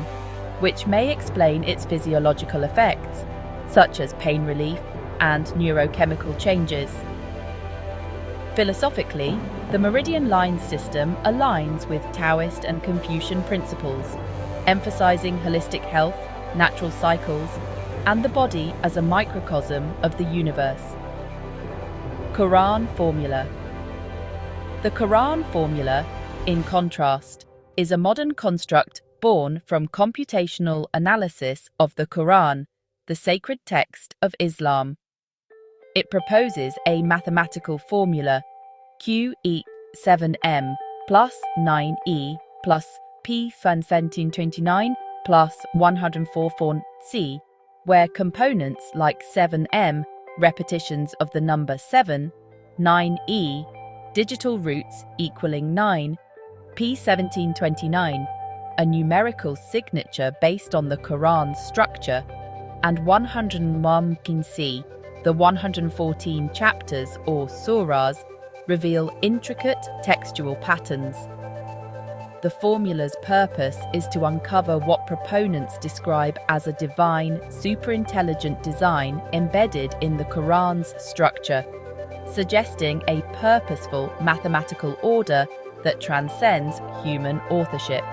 which may explain its physiological effects, such as pain relief and neurochemical changes. Philosophically, the meridian line system aligns with Taoist and Confucian principles, emphasizing holistic health, natural cycles, and the body as a microcosm of the universe. Quran formula. The Quran formula, in contrast, is a modern construct born from computational analysis of the Quran, the sacred text of Islam. It proposes a mathematical formula QE7M plus 9E plus P1729 plus 144C, where components like 7M, repetitions of the number 7, 9E, digital roots equaling 9, P1729, a numerical signature based on the Quran's structure, and 101C, the 114 chapters or surahs, reveal intricate textual patterns. The formula's purpose is to uncover what proponents describe as a divine, superintelligent design embedded in the Quran's structure, suggesting a purposeful mathematical order that transcends human authorship.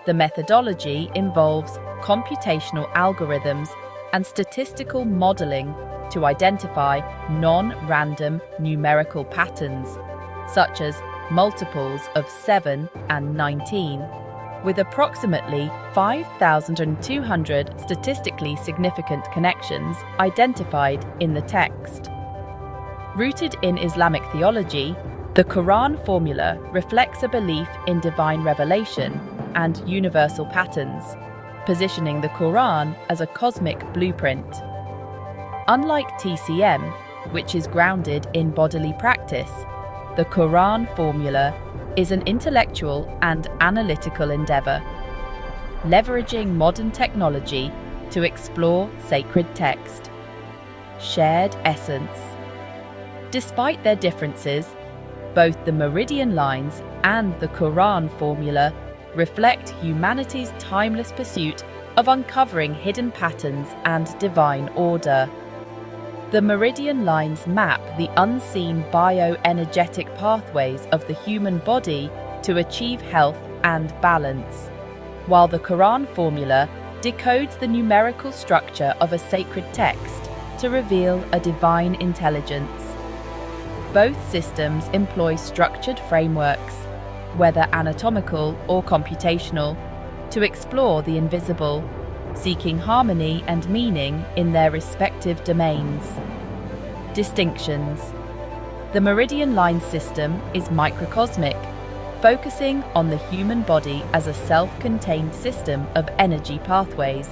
The methodology involves computational algorithms and statistical modeling to identify non-random numerical patterns, such as multiples of 7 and 19, with approximately 5,200 statistically significant connections identified in the text. Rooted in Islamic theology, the Quran formula reflects a belief in divine revelation and universal patterns, positioning the Quran as a cosmic blueprint. Unlike TCM, which is grounded in bodily practice, the Quran formula is an intellectual and analytical endeavor, leveraging modern technology to explore sacred text. Shared essence. Despite their differences, both the Meridian lines and the Quran formula reflect humanity's timeless pursuit of uncovering hidden patterns and divine order. The Meridian lines map the unseen bioenergetic pathways of the human body to achieve health and balance, while the Quran formula decodes the numerical structure of a sacred text to reveal a divine intelligence. Both systems employ structured frameworks, whether anatomical or computational, to explore the invisible, seeking harmony and meaning in their respective domains. Distinctions. The Meridian line system is microcosmic, focusing on the human body as a self-contained system of energy pathways,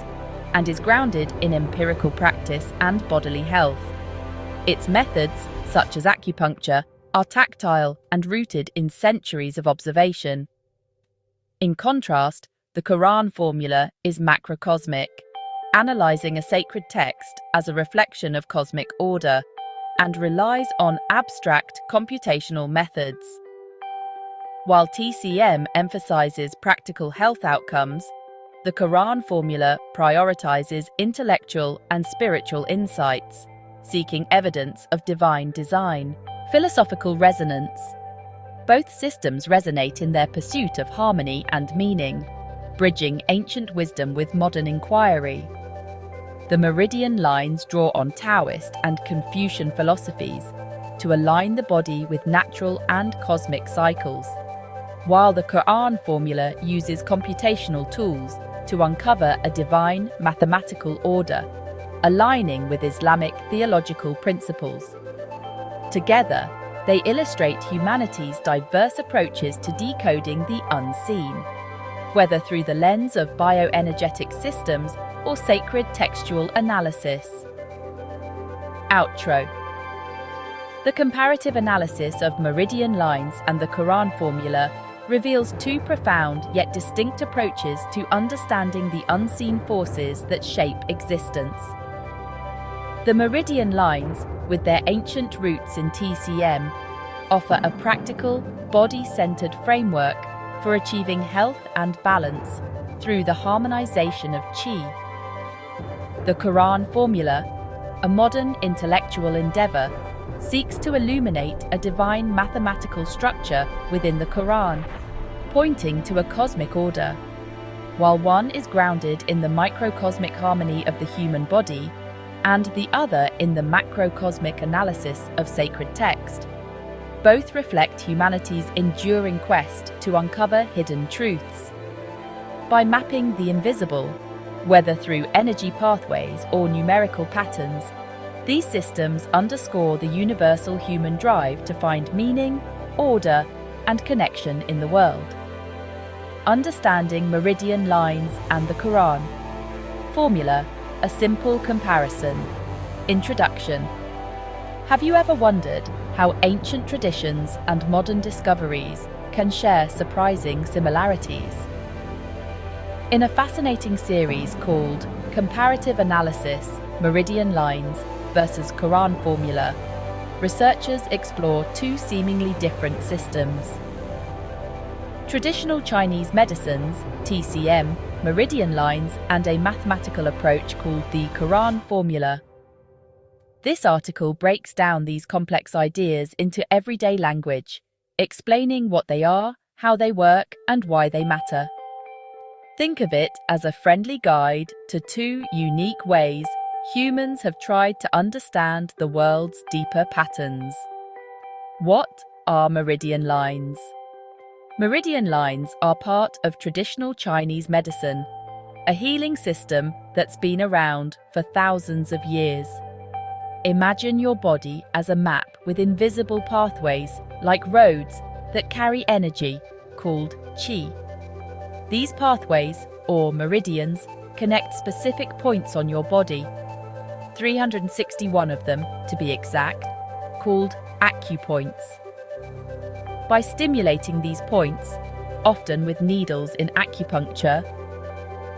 and is grounded in empirical practice and bodily health. Its methods, such as acupuncture, are tactile and rooted in centuries of observation. In contrast, the Quran formula is macrocosmic, analyzing a sacred text as a reflection of cosmic order, and relies on abstract computational methods. While TCM emphasizes practical health outcomes, the Quran formula prioritizes intellectual and spiritual insights, seeking evidence of divine design. Philosophical resonance. Both systems resonate in their pursuit of harmony and meaning, bridging ancient wisdom with modern inquiry. The Meridian lines draw on Taoist and Confucian philosophies to align the body with natural and cosmic cycles, while the Quran formula uses computational tools to uncover a divine mathematical order, aligning with Islamic theological principles. Together, they illustrate humanity's diverse approaches to decoding the unseen, whether through the lens of bioenergetic systems or sacred textual analysis. Outro. The comparative analysis of Meridian lines and the Quran formula reveals two profound yet distinct approaches to understanding the unseen forces that shape existence. The Meridian lines, with their ancient roots in TCM, offer a practical, body-centered framework for achieving health and balance through the harmonization of Qi. The Quran formula, a modern intellectual endeavor, seeks to illuminate a divine mathematical structure within the Quran, pointing to a cosmic order. While one is grounded in the microcosmic harmony of the human body, and the other in the macrocosmic analysis of sacred text, both reflect humanity's enduring quest to uncover hidden truths. By mapping the invisible, whether through energy pathways or numerical patterns, These systems underscore the universal human drive to find meaning, order, and connection in the world. Understanding meridian lines and the Quran. Formula: a simple comparison. Introduction. Have you ever wondered how ancient traditions and modern discoveries can share surprising similarities? In a fascinating series called Comparative Analysis: Meridian Lines versus Quran Formula, researchers explore two seemingly different systems. Traditional Chinese medicines, TCM, meridian lines, and a mathematical approach called the Quran Formula. This article breaks down these complex ideas into everyday language, explaining what they are, how they work, and why they matter. Think of it as a friendly guide to two unique ways humans have tried to understand the world's deeper patterns. What are meridian lines? Meridian lines are part of traditional Chinese medicine, a healing system that's been around for thousands of years. Imagine your body as a map with invisible pathways, like roads, that carry energy, called qi. These pathways, or meridians, connect specific points on your body, 361 of them to be exact, called acupoints. By stimulating these points, often with needles in acupuncture,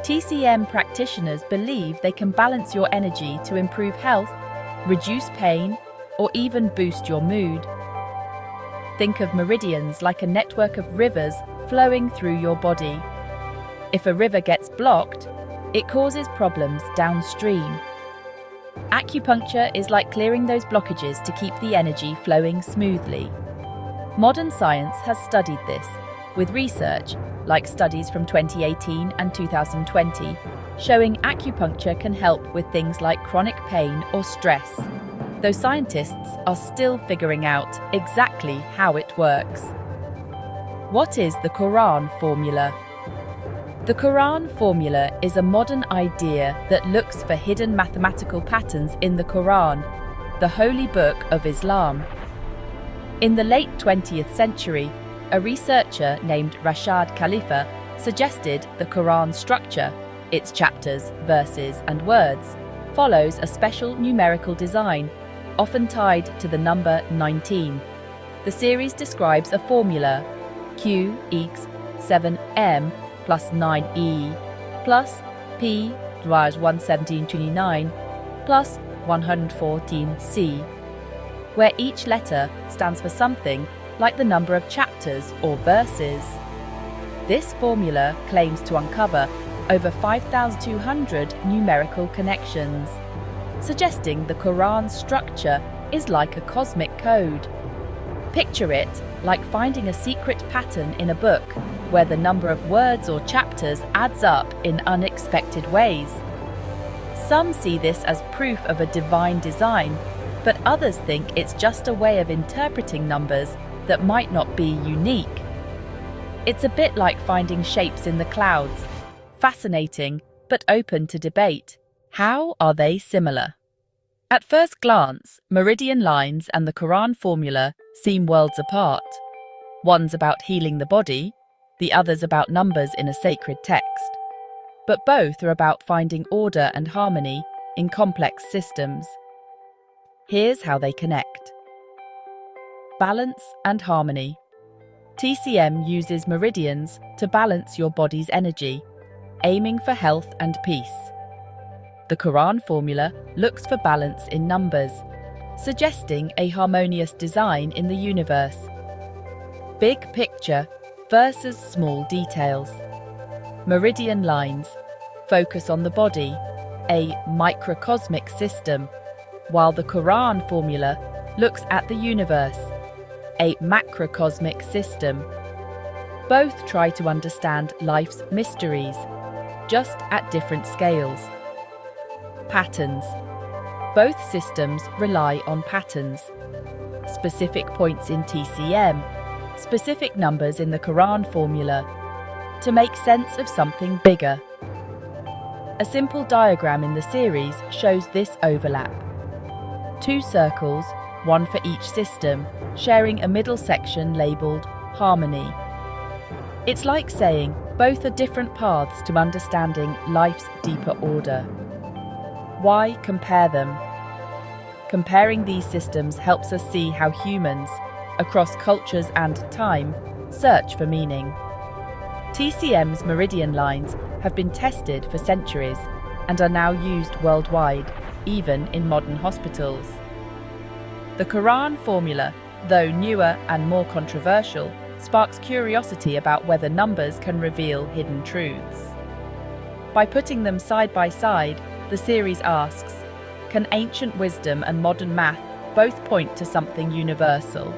TCM practitioners believe they can balance your energy to improve health, reduce pain, or even boost your mood. Think of meridians like a network of rivers flowing through your body. If a river gets blocked, it causes problems downstream. Acupuncture is like clearing those blockages to keep the energy flowing smoothly. Modern science has studied this, with research, like studies from 2018 and 2020, showing acupuncture can help with things like chronic pain or stress, though scientists are still figuring out exactly how it works. What is the Quran Formula? The Quran Formula is a modern idea that looks for hidden mathematical patterns in the Quran, the holy book of Islam. In the late 20th century, a researcher named Rashad Khalifa suggested the Quran's structure, its chapters, verses, and words, follows a special numerical design, often tied to the number 19. The series describes a formula: Q equals 7m plus 9e plus p divides 11729 plus 114c, where each letter stands for something like the number of chapters or verses. This formula claims to uncover over 5,200 numerical connections, suggesting the Quran's structure is like a cosmic code. Picture it like finding a secret pattern in a book where the number of words or chapters adds up in unexpected ways. Some see this as proof of a divine design, but others think it's just a way of interpreting numbers that might not be unique. It's a bit like finding shapes in the clouds, fascinating but open to debate. How are they similar? At first glance, meridian lines and the Quran Formula seem worlds apart. One's about healing the body, the other's about numbers in a sacred text. But both are about finding order and harmony in complex systems. Here's how they connect. Balance and harmony. TCM uses meridians to balance your body's energy, aiming for health and peace. The Quran Formula looks for balance in numbers, suggesting a harmonious design in the universe. Big picture versus small details. Meridian lines focus on the body, a microcosmic system, while the Quran Formula looks at the universe, a macrocosmic system. Both try to understand life's mysteries, just at different scales. Patterns. Both systems rely on patterns. Specific points in TCM, specific numbers in the Quran Formula, to make sense of something bigger. A simple diagram in the series shows this overlap. 2 circles, one for each system, sharing a middle section labelled harmony. It's like saying both are different paths to understanding life's deeper order. Why compare them? Comparing these systems helps us see how humans, across cultures and time, search for meaning. TCM's Meridian lines have been tested for centuries and are now used worldwide, even in modern hospitals. The Quran formula, though newer and more controversial, sparks curiosity about whether numbers can reveal hidden truths. By putting them side by side, the series asks, can ancient wisdom and modern math both point to something universal?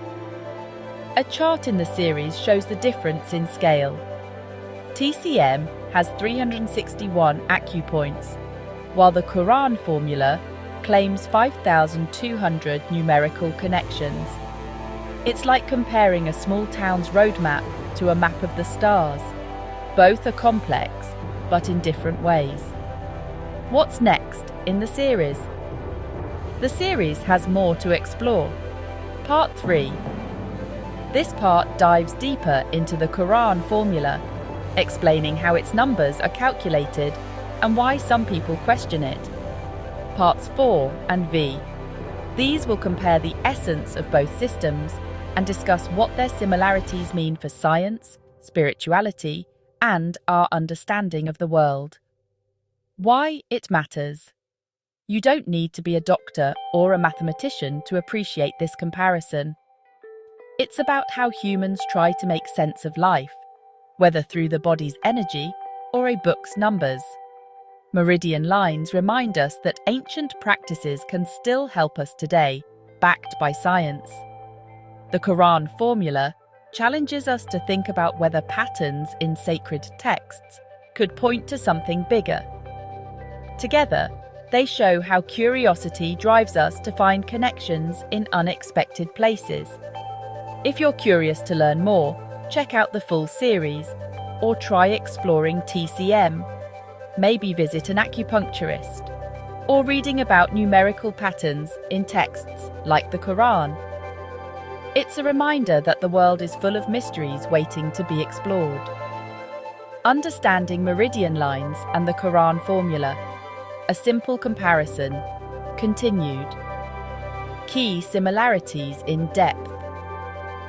A chart in the series shows the difference in scale. TCM has 361 acupoints, while the Quran formula claims 5,200 numerical connections. It's like comparing a small town's roadmap to a map of the stars. Both are complex, but in different ways. What's next in the series? The series has more to explore. Part 3. This part dives deeper into the Quran formula, explaining how its numbers are calculated and why some people question it. Parts 4 and V. These will compare the essence of both systems and discuss what their similarities mean for science, spirituality, and our understanding of the world. Why it matters. You don't need to be a doctor or a mathematician to appreciate this comparison. It's about how humans try to make sense of life, whether through the body's energy or a book's numbers. Meridian lines remind us that ancient practices can still help us today, backed by science. The Quran formula challenges us to think about whether patterns in sacred texts could point to something bigger. Together, they show how curiosity drives us to find connections in unexpected places. If you're curious to learn more, check out the full series, or try exploring TCM. Maybe visit an acupuncturist, or reading about numerical patterns in texts like the Quran. It's a reminder that the world is full of mysteries waiting to be explored. Understanding Meridian lines and the Quran formula. A simple comparison. Continued. Key similarities in depth.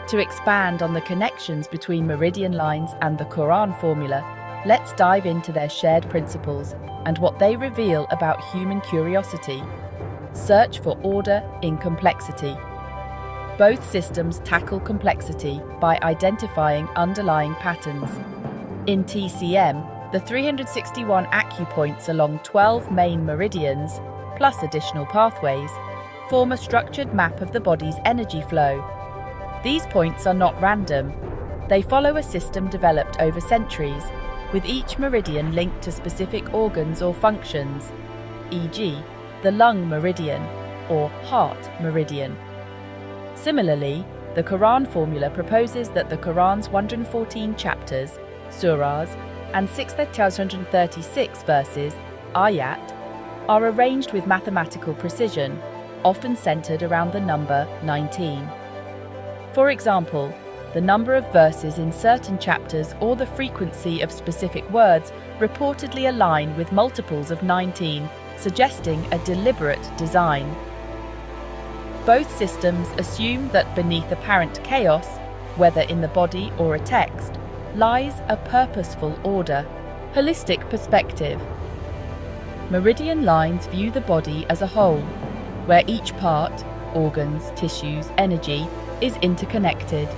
To expand on the connections between Meridian lines and the Quran formula, let's dive into their shared principles and what they reveal about human curiosity. Search for order in complexity. Both systems tackle complexity by identifying underlying patterns. In TCM, the 361 acupoints along 12 main meridians, plus additional pathways, form a structured map of the body's energy flow. These points are not random. They follow a system developed over centuries, with each meridian linked to specific organs or functions, e.g., the lung meridian or heart meridian. Similarly, the Quran formula proposes that the Quran's 114 chapters, surahs, and 6,136 verses, ayat, are arranged with mathematical precision, often centered around the number 19. For example, the number of verses in certain chapters or the frequency of specific words reportedly align with multiples of 19, suggesting a deliberate design. Both systems assume that beneath apparent chaos, whether in the body or a text, lies a purposeful order. Holistic perspective. Meridian lines view the body as a whole, where each part, organs, tissues, energy, is interconnected.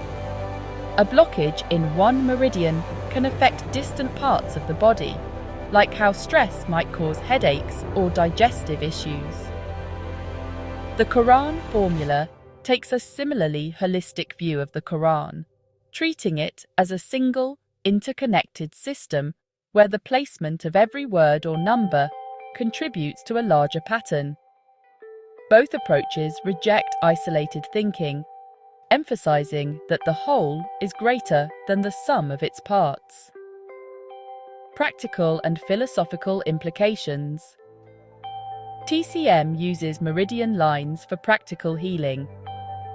A blockage in one meridian can affect distant parts of the body, like how stress might cause headaches or digestive issues. The Quran formula takes a similarly holistic view of the Quran, treating it as a single, interconnected system where the placement of every word or number contributes to a larger pattern. Both approaches reject isolated thinking, emphasizing that the whole is greater than the sum of its parts. Practical and philosophical implications. TCM uses meridian lines for practical healing.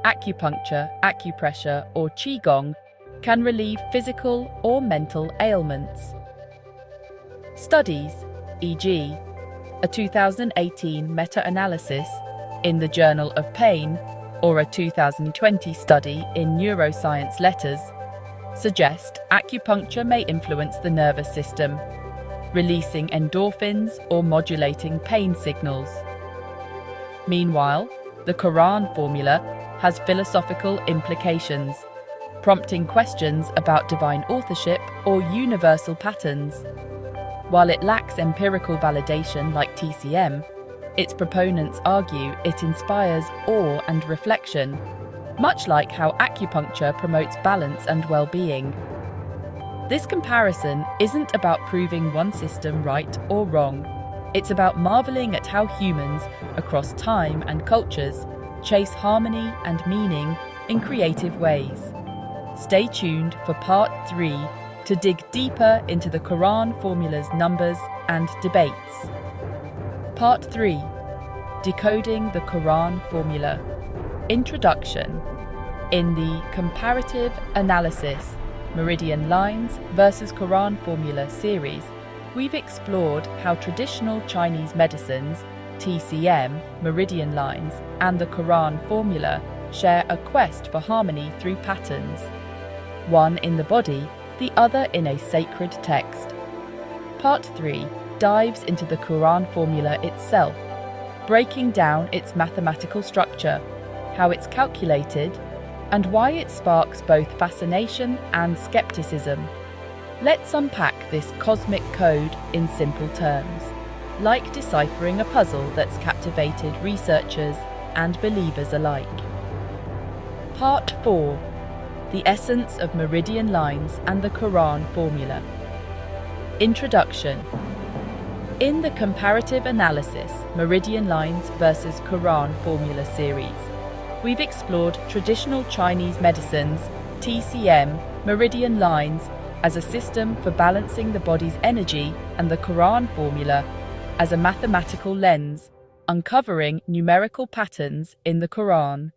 Acupuncture, acupressure, or qigong can relieve physical or mental ailments. Studies, e.g., a 2018 meta-analysis in the Journal of Pain or a 2020 study in Neuroscience Letters, suggest acupuncture may influence the nervous system, releasing endorphins or modulating pain signals. Meanwhile, the Quran formula has philosophical implications, prompting questions about divine authorship or universal patterns. While it lacks empirical validation like TCM, its proponents argue it inspires awe and reflection, much like how acupuncture promotes balance and well-being. This comparison isn't about proving one system right or wrong. It's about marveling at how humans, across time and cultures, chase harmony and meaning in creative ways. Stay tuned for Part 3 to dig deeper into the Quran formula's numbers and debates. Part 3. Decoding the Quran Formula. Introduction. In the Comparative Analysis, Meridian Lines versus Quran Formula series, we've explored how traditional Chinese medicines, TCM, Meridian Lines, and the Quran Formula share a quest for harmony through patterns, one in the body, the other in a sacred text. Part 3 dives into the Quran Formula itself, breaking down its mathematical structure, how it's calculated, and why it sparks both fascination and skepticism. Let's unpack this cosmic code in simple terms, like deciphering a puzzle that's captivated researchers and believers alike. Part 4. The essence of meridian lines and the Quran formula. Introduction. In the Comparative Analysis, Meridian Lines versus Quran Formula series, we've explored traditional Chinese medicines, TCM, meridian lines, as a system for balancing the body's energy, and the Quran formula as a mathematical lens, uncovering numerical patterns in the Quran.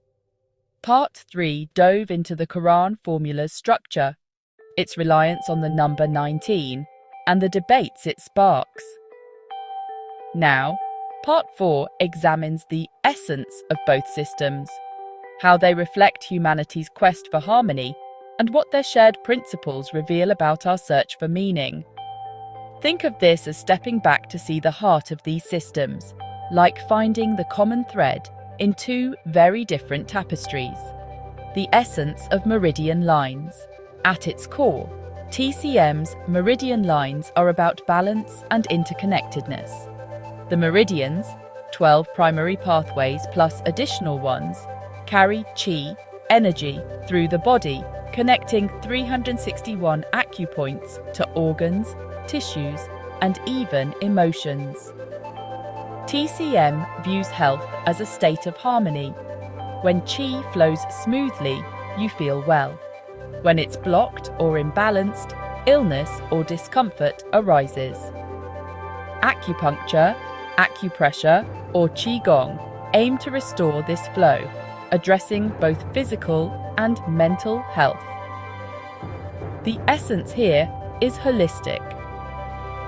Part 3 dove into the Quran formula's structure, its reliance on the number 19, and the debates it sparks. Now, Part 4 examines the essence of both systems, how they reflect humanity's quest for harmony, and what their shared principles reveal about our search for meaning. Think of this as stepping back to see the heart of these systems, like finding the common thread in two very different tapestries. The essence of meridian lines. At its core, TCM's meridian lines are about balance and interconnectedness. The meridians, 12 primary pathways plus additional ones, carry qi, energy, through the body, connecting 361 acupoints to organs, tissues, and even emotions. TCM views health as a state of harmony. When qi flows smoothly, you feel well. When it's blocked or imbalanced, illness or discomfort arises. Acupuncture, acupressure, or qigong aim to restore this flow, addressing both physical and mental health. The essence here is holistic.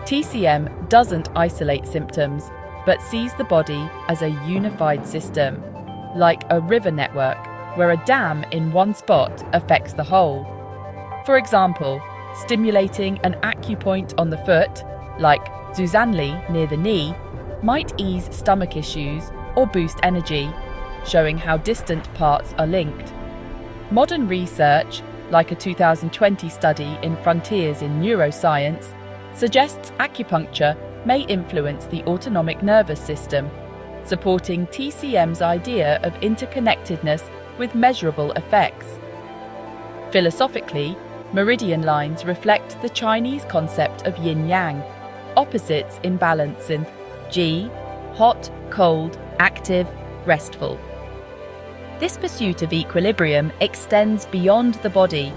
TCM doesn't isolate symptoms, but sees the body as a unified system, like a river network where a dam in one spot affects the whole. For example, stimulating an acupoint on the foot, like Zuzanli near the knee, might ease stomach issues or boost energy, showing how distant parts are linked. Modern research, like a 2020 study in Frontiers in Neuroscience, suggests acupuncture may influence the autonomic nervous system, supporting TCM's idea of interconnectedness with measurable effects. Philosophically, meridian lines reflect the Chinese concept of yin-yang, opposites in balance in Ji, hot, cold, active, restful. This pursuit of equilibrium extends beyond the body,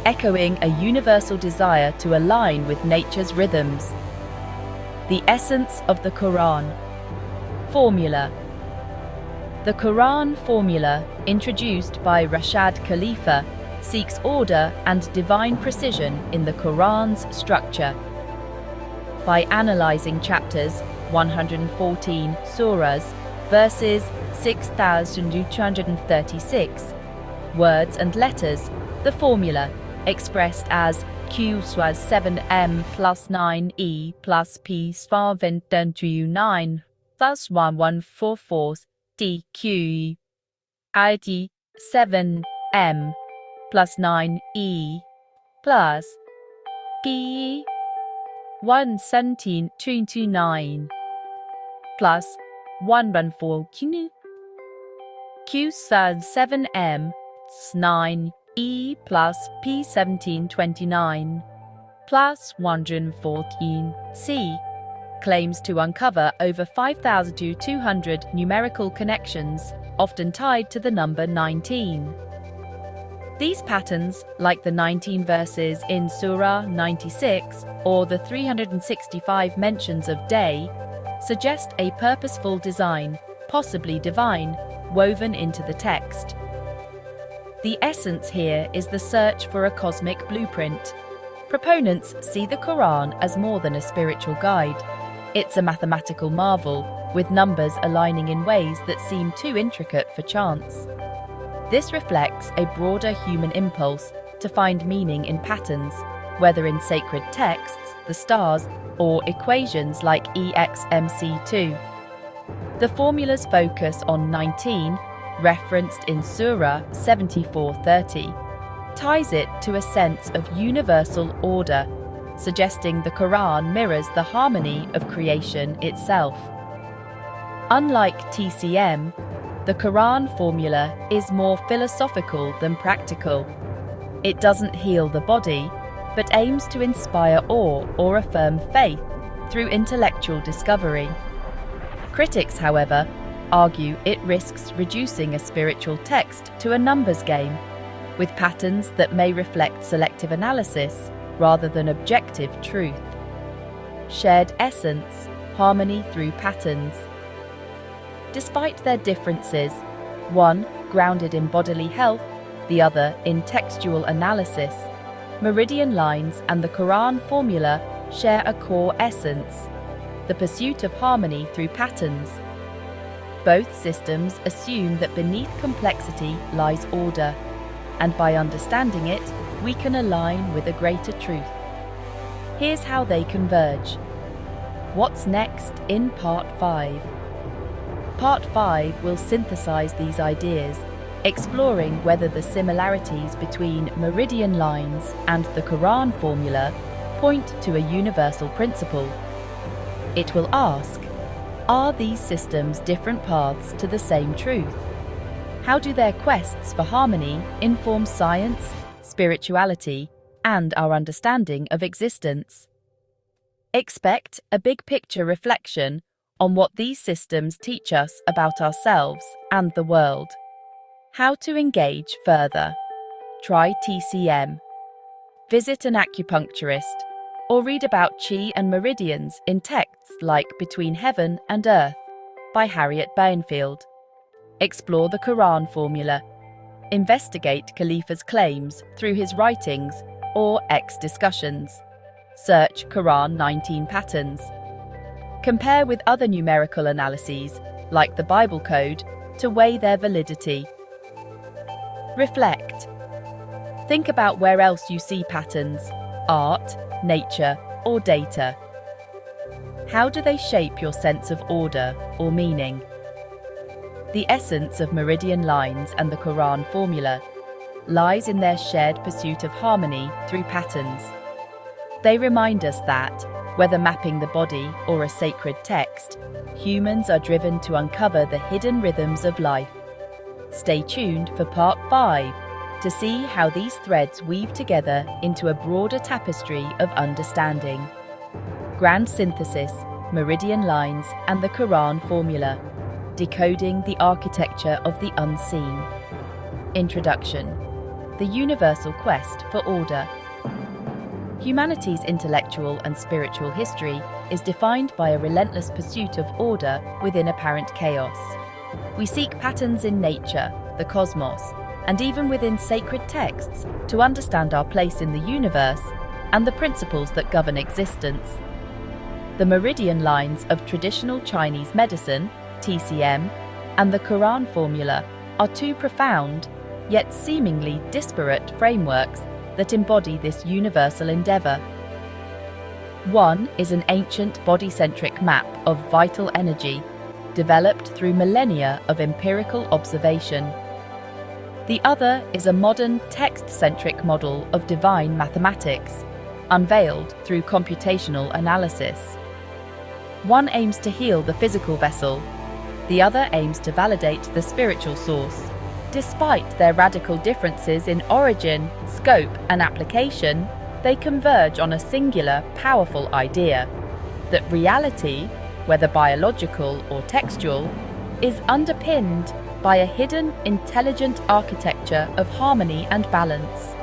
echoing a universal desire to align with nature's rhythms. The essence of the Quran. Formula. The Quran formula, introduced by Rashad Khalifa, seeks order and divine precision in the Quran's structure. By analyzing chapters 114 surahs, verses 6,236, words and letters, the formula, expressed as Q was 7m plus 9e plus p svar 9 plus 1144 dq id 7m plus 9e plus p 11729 plus 114 q 7m 9e plus p 1729 plus 114 c claims to uncover over 5,200 numerical connections, often tied to the number 19. These patterns, like the 19 verses in Surah 96 or the 365 mentions of day, suggest a purposeful design, possibly divine, woven into the text. The essence here is the search for a cosmic blueprint. Proponents see the Quran as more than a spiritual guide. It's a mathematical marvel, with numbers aligning in ways that seem too intricate for chance. This reflects a broader human impulse to find meaning in patterns, whether in sacred texts, the stars, or equations like EXMC2. The formula's focus on 19, referenced in Surah 74:30, ties it to a sense of universal order, suggesting the Quran mirrors the harmony of creation itself. Unlike TCM, the Quran formula is more philosophical than practical. It doesn't heal the body, but aims to inspire awe or affirm faith through intellectual discovery. Critics, however, argue it risks reducing a spiritual text to a numbers game, with patterns that may reflect selective analysis rather than objective truth. Shared essence, harmony through patterns. Despite their differences, one grounded in bodily health, the other in textual analysis, Meridian lines and the Quran formula share a core essence: the pursuit of harmony through patterns. Both systems assume that beneath complexity lies order, and by understanding it, we can align with a greater truth. Here's how they converge. What's next in Part 5? Part 5 will synthesize these ideas, exploring whether the similarities between Meridian lines and the Quran formula point to a universal principle. It will ask, are these systems different paths to the same truth? How do their quests for harmony inform science, spirituality, and our understanding of existence? Expect a big picture reflection on what these systems teach us about ourselves and the world. How to engage further? Try TCM. Visit an acupuncturist, or read about Qi and meridians in texts like Between Heaven and Earth by Harriet Bainfield. Explore the Quran formula. Investigate Khalifa's claims through his writings or X discussions. Search Quran 19 patterns. Compare with other numerical analyses, like the Bible Code, to weigh their validity. Reflect. Think about where else you see patterns: art, nature, or data. How do they shape your sense of order or meaning? The essence of Meridian lines and the Quran formula lies in their shared pursuit of harmony through patterns. They remind us that, whether mapping the body or a sacred text, humans are driven to uncover the hidden rhythms of life. Stay tuned for Part 5 to see how these threads weave together into a broader tapestry of understanding. Grand Synthesis, Meridian Lines, and the Quran Formula, decoding the architecture of the unseen. Introduction: the universal quest for order. Humanity's intellectual and spiritual history is defined by a relentless pursuit of order within apparent chaos. We seek patterns in nature, the cosmos, and even within sacred texts to understand our place in the universe and the principles that govern existence. The meridian lines of traditional Chinese medicine, TCM, and the Quran formula are two profound, yet seemingly disparate frameworks that embody this universal endeavor. One is an ancient body-centric map of vital energy, developed through millennia of empirical observation. The other is a modern text-centric model of divine mathematics, unveiled through computational analysis. One aims to heal the physical vessel, the other aims to validate the spiritual source. Despite their radical differences in origin, scope, and application, they converge on a singular, powerful idea: that reality, whether biological or textual, is underpinned by a hidden, intelligent architecture of harmony and balance.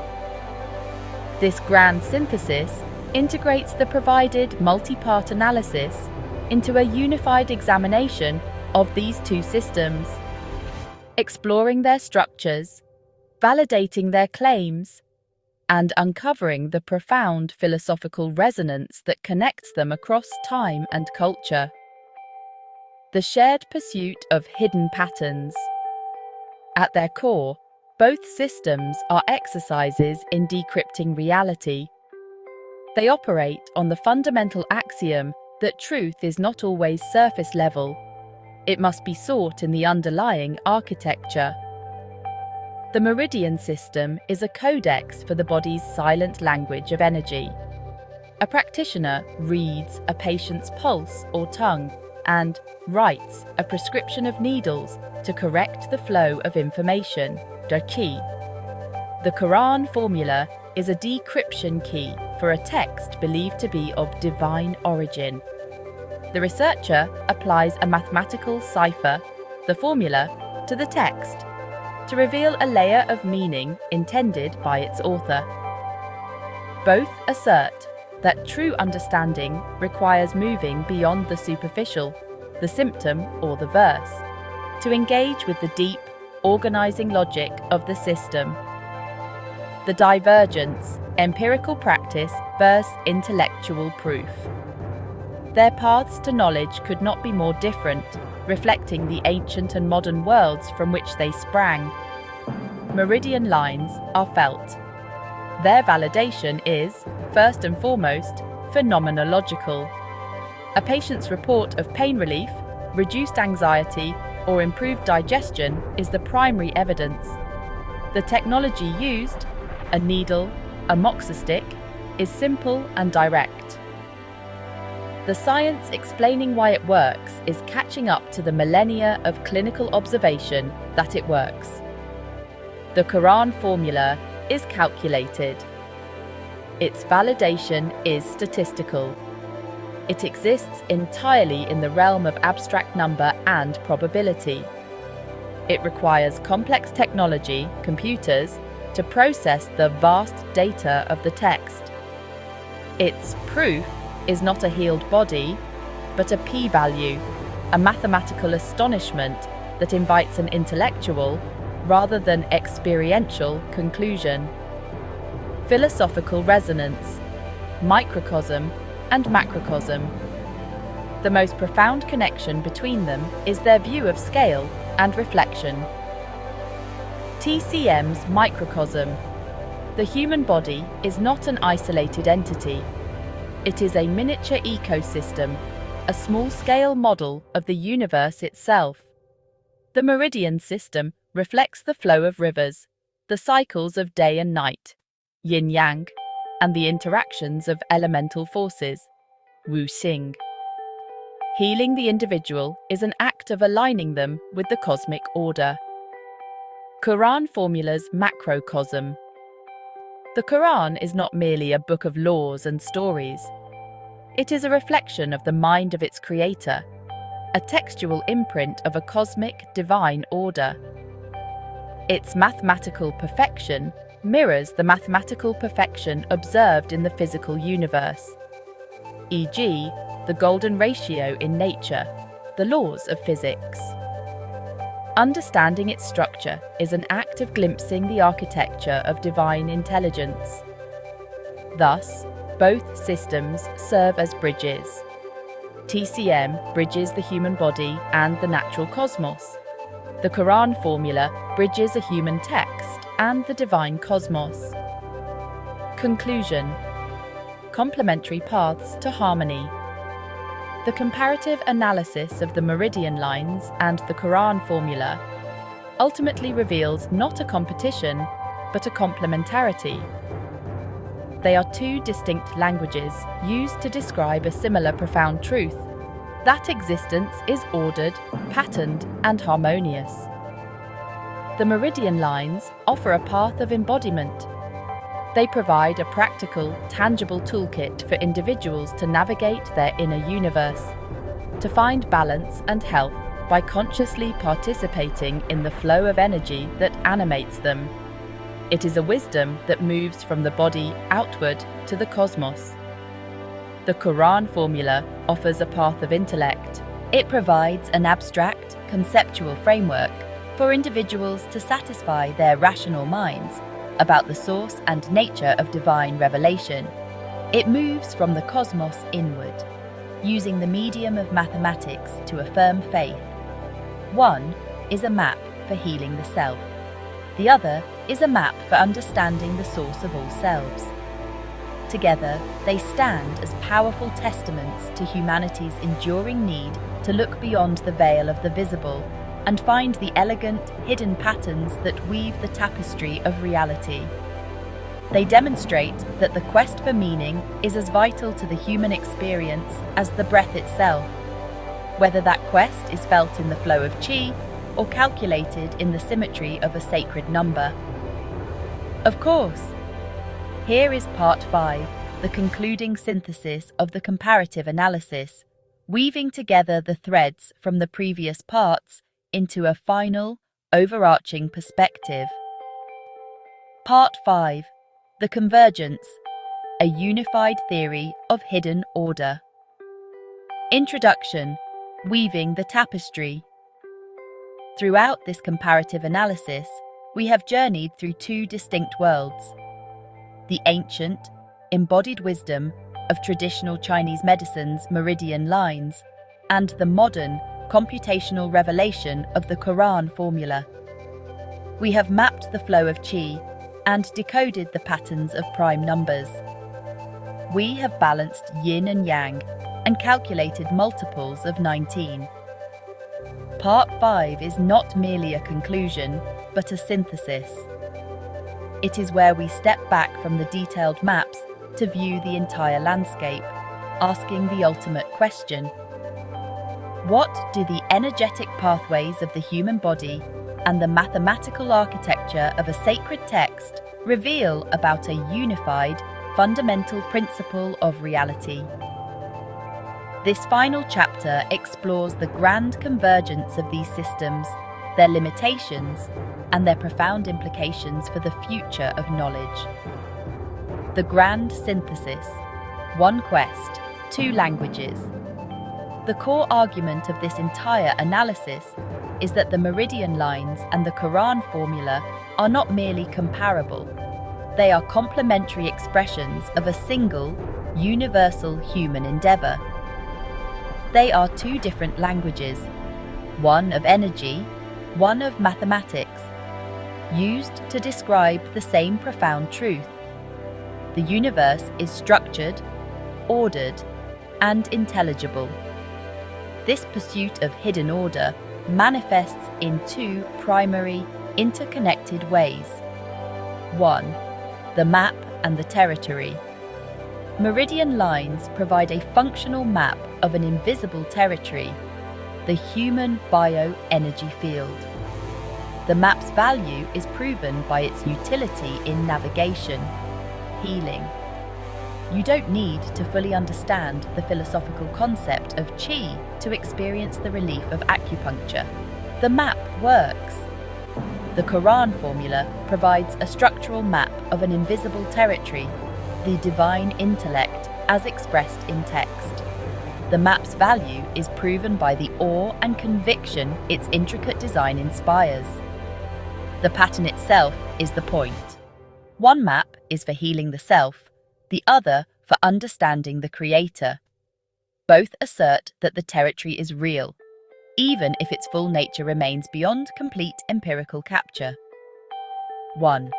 This grand synthesis integrates the provided multi-part analysis into a unified examination of these two systems, exploring their structures, validating their claims, and uncovering the profound philosophical resonance that connects them across time and culture. The shared pursuit of hidden patterns. At their core, both systems are exercises in decrypting reality. They operate on the fundamental axiom that truth is not always surface level. It must be sought in the underlying architecture. The Meridian system is a codex for the body's silent language of energy. A practitioner reads a patient's pulse or tongue and writes a prescription of needles to correct the flow of information, the key. The Quran formula is a decryption key for a text believed to be of divine origin. The researcher applies a mathematical cipher, the formula, to the text to reveal a layer of meaning intended by its author. Both assert that true understanding requires moving beyond the superficial, the symptom or the verse, to engage with the deep, organizing logic of the system. The divergence, empirical practice versus intellectual proof. Their paths to knowledge could not be more different, reflecting the ancient and modern worlds from which they sprang. Meridian lines are felt. Their validation is, first and foremost, phenomenological. A patient's report of pain relief, reduced anxiety, or improved digestion is the primary evidence. The technology used, a needle, a moxa stick, is simple and direct. The science explaining why it works is catching up to the millennia of clinical observation that it works. The Quran formula is calculated. Its validation is statistical. It exists entirely in the realm of abstract number and probability. It requires complex technology, computers, to process the vast data of the text. Its proof is not a healed body, but a p-value, a mathematical astonishment that invites an intellectual rather than experiential conclusion. Philosophical resonance, microcosm and macrocosm. The most profound connection between them is their view of scale and reflection. TCM's microcosm. The human body is not an isolated entity. It is a miniature ecosystem, a small-scale model of the universe itself. The meridian system reflects the flow of rivers, the cycles of day and night, yin-yang, and the interactions of elemental forces, wu-xing. Healing the individual is an act of aligning them with the cosmic order. Quran formula's macrocosm. The Quran is not merely a book of laws and stories. It is a reflection of the mind of its creator, a textual imprint of a cosmic, divine order. Its mathematical perfection mirrors the mathematical perfection observed in the physical universe, e.g., the golden ratio in nature, the laws of physics. Understanding its structure is an act of glimpsing the architecture of divine intelligence. Thus, both systems serve as bridges. TCM bridges the human body and the natural cosmos. The Quran formula bridges a human text and the divine cosmos. Conclusion: complementary paths to harmony. The comparative analysis of the Meridian lines and the Quran formula ultimately reveals not a competition, but a complementarity. They are two distinct languages used to describe a similar profound truth: that existence is ordered, patterned, and harmonious. The Meridian lines offer a path of embodiment. They provide a practical, tangible toolkit for individuals to navigate their inner universe, to find balance and health by consciously participating in the flow of energy that animates them. It is a wisdom that moves from the body outward to the cosmos. The Quran formula offers a path of intellect. It provides an abstract, conceptual framework for individuals to satisfy their rational minds about the source and nature of divine revelation. It moves from the cosmos inward, using the medium of mathematics to affirm faith. One is a map for healing the self. The other is a map for understanding the source of all selves. Together, they stand as powerful testaments to humanity's enduring need to look beyond the veil of the visible and find the elegant, hidden patterns that weave the tapestry of reality. They demonstrate that the quest for meaning is as vital to the human experience as the breath itself, whether that quest is felt in the flow of chi or calculated in the symmetry of a sacred number. Of course, here is Part 5, the concluding synthesis of the comparative analysis, weaving together the threads from the previous parts into a final, overarching perspective. Part 5. The Convergence, a unified theory of hidden order. Introduction: weaving the tapestry. Throughout this comparative analysis, we have journeyed through two distinct worlds: the ancient, embodied wisdom of traditional Chinese medicine's Meridian lines, and the modern, computational revelation of the Quran formula. We have mapped the flow of qi and decoded the patterns of prime numbers. We have balanced yin and yang and calculated multiples of 19. Part 5 is not merely a conclusion, but a synthesis. It is where we step back from the detailed maps to view the entire landscape, asking the ultimate question: what do the energetic pathways of the human body and the mathematical architecture of a sacred text reveal about a unified, fundamental principle of reality? This final chapter explores the grand convergence of these systems, their limitations, and their profound implications for the future of knowledge. The grand synthesis: one quest, two languages. The core argument of this entire analysis is that the Meridian lines and the Quran formula are not merely comparable. They are complementary expressions of a single, universal human endeavor. They are two different languages, one of energy, one of mathematics, used to describe the same profound truth. The universe is structured, ordered, and intelligible. This pursuit of hidden order manifests in two primary, interconnected ways. 1. The map and the territory. Meridian lines provide a functional map of an invisible territory, the human bioenergy field. The map's value is proven by its utility in navigation, healing. You don't need to fully understand the philosophical concept of qi to experience the relief of acupuncture. The map works. The Quran formula provides a structural map of an invisible territory, the divine intellect, as expressed in text. The map's value is proven by the awe and conviction its intricate design inspires. The pattern itself is the point. One map is for healing the self, the other for understanding the Creator. Both assert that the territory is real, even if its full nature remains beyond complete empirical capture. 1.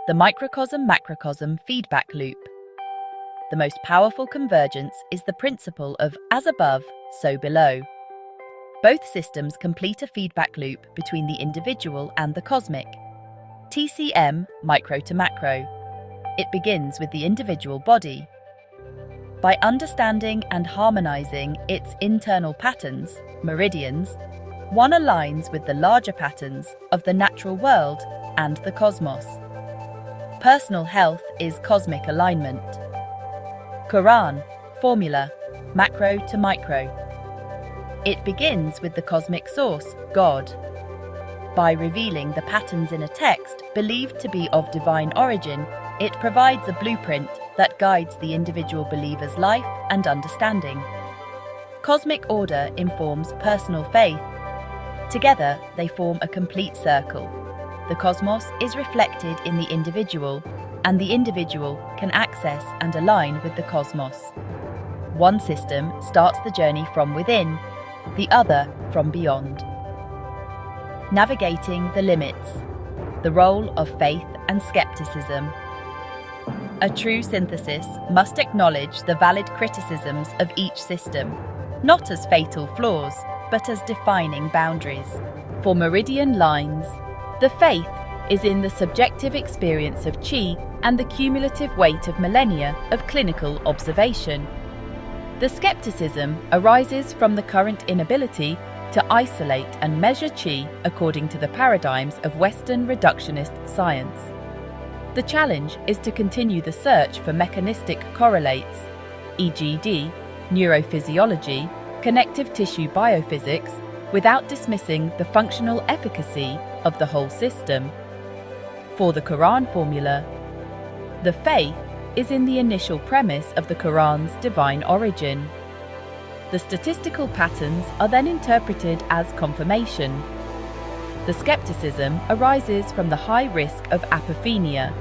The microcosm-macrocosm feedback loop. The most powerful convergence is the principle of as above, so below. Both systems complete a feedback loop between the individual and the cosmic. TCM, micro to macro. It begins with the individual body. By understanding and harmonizing its internal patterns, meridians, one aligns with the larger patterns of the natural world and the cosmos. Personal health is cosmic alignment. Quran, formula, macro to micro. It begins with the cosmic source, God. By revealing the patterns in a text believed to be of divine origin, it provides a blueprint that guides the individual believer's life and understanding. Cosmic order informs personal faith. Together, they form a complete circle. The cosmos is reflected in the individual, and the individual can access and align with the cosmos. One system starts the journey from within, the other from beyond. Navigating the limits. The role of faith and skepticism. A true synthesis must acknowledge the valid criticisms of each system, not as fatal flaws, but as defining boundaries. For Meridian lines, the faith is in the subjective experience of qi and the cumulative weight of millennia of clinical observation. The skepticism arises from the current inability to isolate and measure qi according to the paradigms of Western reductionist science. The challenge is to continue the search for mechanistic correlates, e.g., neurophysiology, connective tissue biophysics, without dismissing the functional efficacy of the whole system. For the Quran formula, the faith is in the initial premise of the Quran's divine origin. The statistical patterns are then interpreted as confirmation. The skepticism arises from the high risk of apophenia,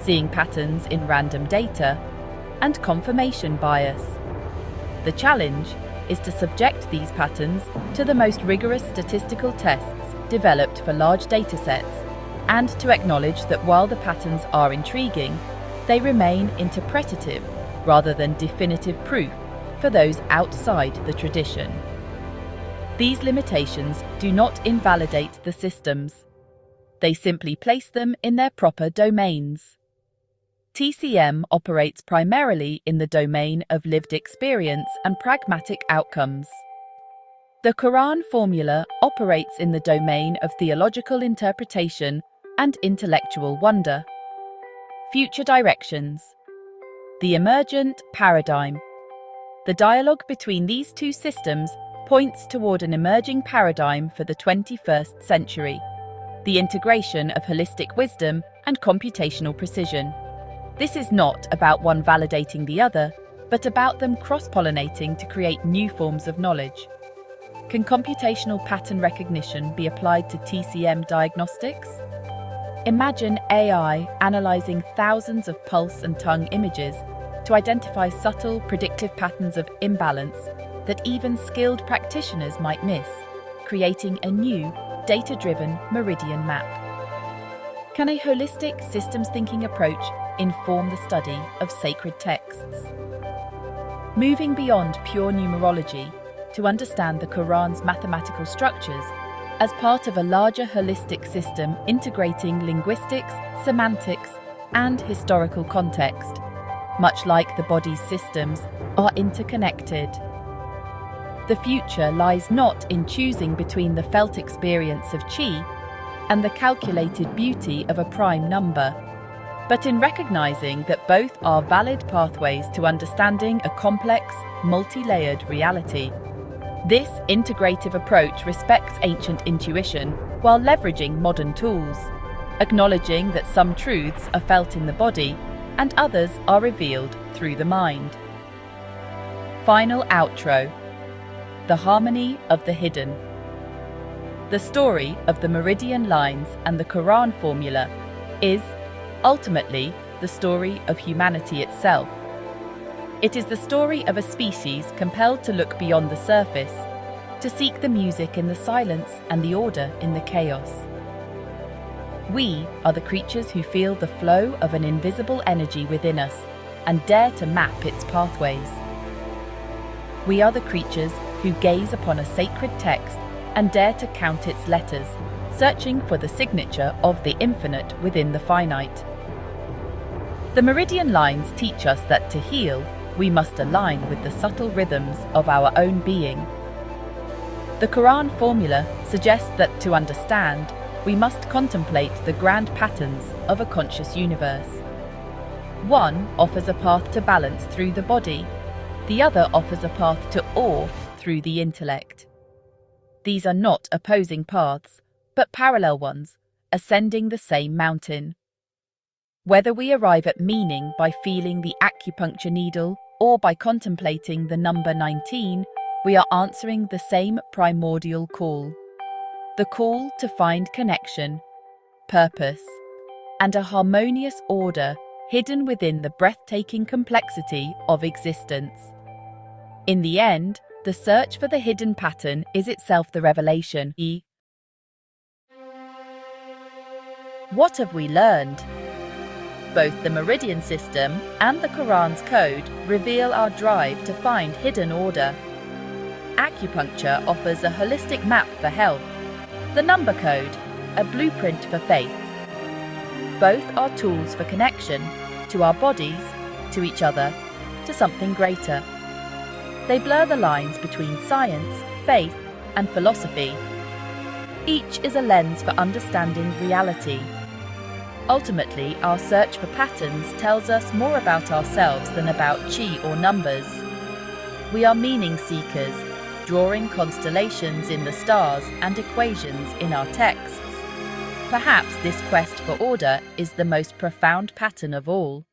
seeing patterns in random data, and confirmation bias. The challenge is to subject these patterns to the most rigorous statistical tests developed for large datasets, and to acknowledge that while the patterns are intriguing, they remain interpretative rather than definitive proof for those outside the tradition. These limitations do not invalidate the systems. They simply place them in their proper domains. TCM operates primarily in the domain of lived experience and pragmatic outcomes. The Quran formula operates in the domain of theological interpretation and intellectual wonder. Future directions. The emergent paradigm. The dialogue between these two systems points toward an emerging paradigm for the 21st century, the integration of holistic wisdom and computational precision. This is not about one validating the other, but about them cross-pollinating to create new forms of knowledge. Can computational pattern recognition be applied to TCM diagnostics? Imagine AI analyzing thousands of pulse and tongue images to identify subtle predictive patterns of imbalance that even skilled practitioners might miss, creating a new, data-driven meridian map. Can a holistic systems thinking approach inform the study of sacred texts? Moving beyond pure numerology to understand the Quran's mathematical structures as part of a larger holistic system integrating linguistics, semantics, and historical context, much like the body's systems are interconnected. The future lies not in choosing between the felt experience of qi and the calculated beauty of a prime number, but in recognizing that both are valid pathways to understanding a complex, multi-layered reality. This integrative approach respects ancient intuition while leveraging modern tools. acknowledging that some truths are felt in the body and others are revealed through the mind. Final outro: the harmony of the hidden. The story of the Meridian lines and the Quran formula is, ultimately, the story of humanity itself. It is the story of a species compelled to look beyond the surface, to seek the music in the silence and the order in the chaos. We are the creatures who feel the flow of an invisible energy within us and dare to map its pathways. We are the creatures who gaze upon a sacred text and dare to count its letters, searching for the signature of the infinite within the finite. The Meridian lines teach us that to heal, we must align with the subtle rhythms of our own being. The Quran formula suggests that to understand, we must contemplate the grand patterns of a conscious universe. One offers a path to balance through the body, the other offers a path to awe through the intellect. These are not opposing paths, but parallel ones, ascending the same mountain. Whether we arrive at meaning by feeling the acupuncture needle or by contemplating the number 19, we are answering the same primordial call. The call to find connection, purpose, and a harmonious order hidden within the breathtaking complexity of existence. In the end, the search for the hidden pattern is itself the revelation. What have we learned? Both the Meridian system and the Quran's code reveal our drive to find hidden order. Acupuncture offers a holistic map for health, the number code, a blueprint for faith. Both are tools for connection to our bodies, to each other, to something greater. They blur the lines between science, faith, and philosophy. Each is a lens for understanding reality. Ultimately, our search for patterns tells us more about ourselves than about chi or numbers. We are meaning seekers, drawing constellations in the stars and equations in our texts. Perhaps this quest for order is the most profound pattern of all.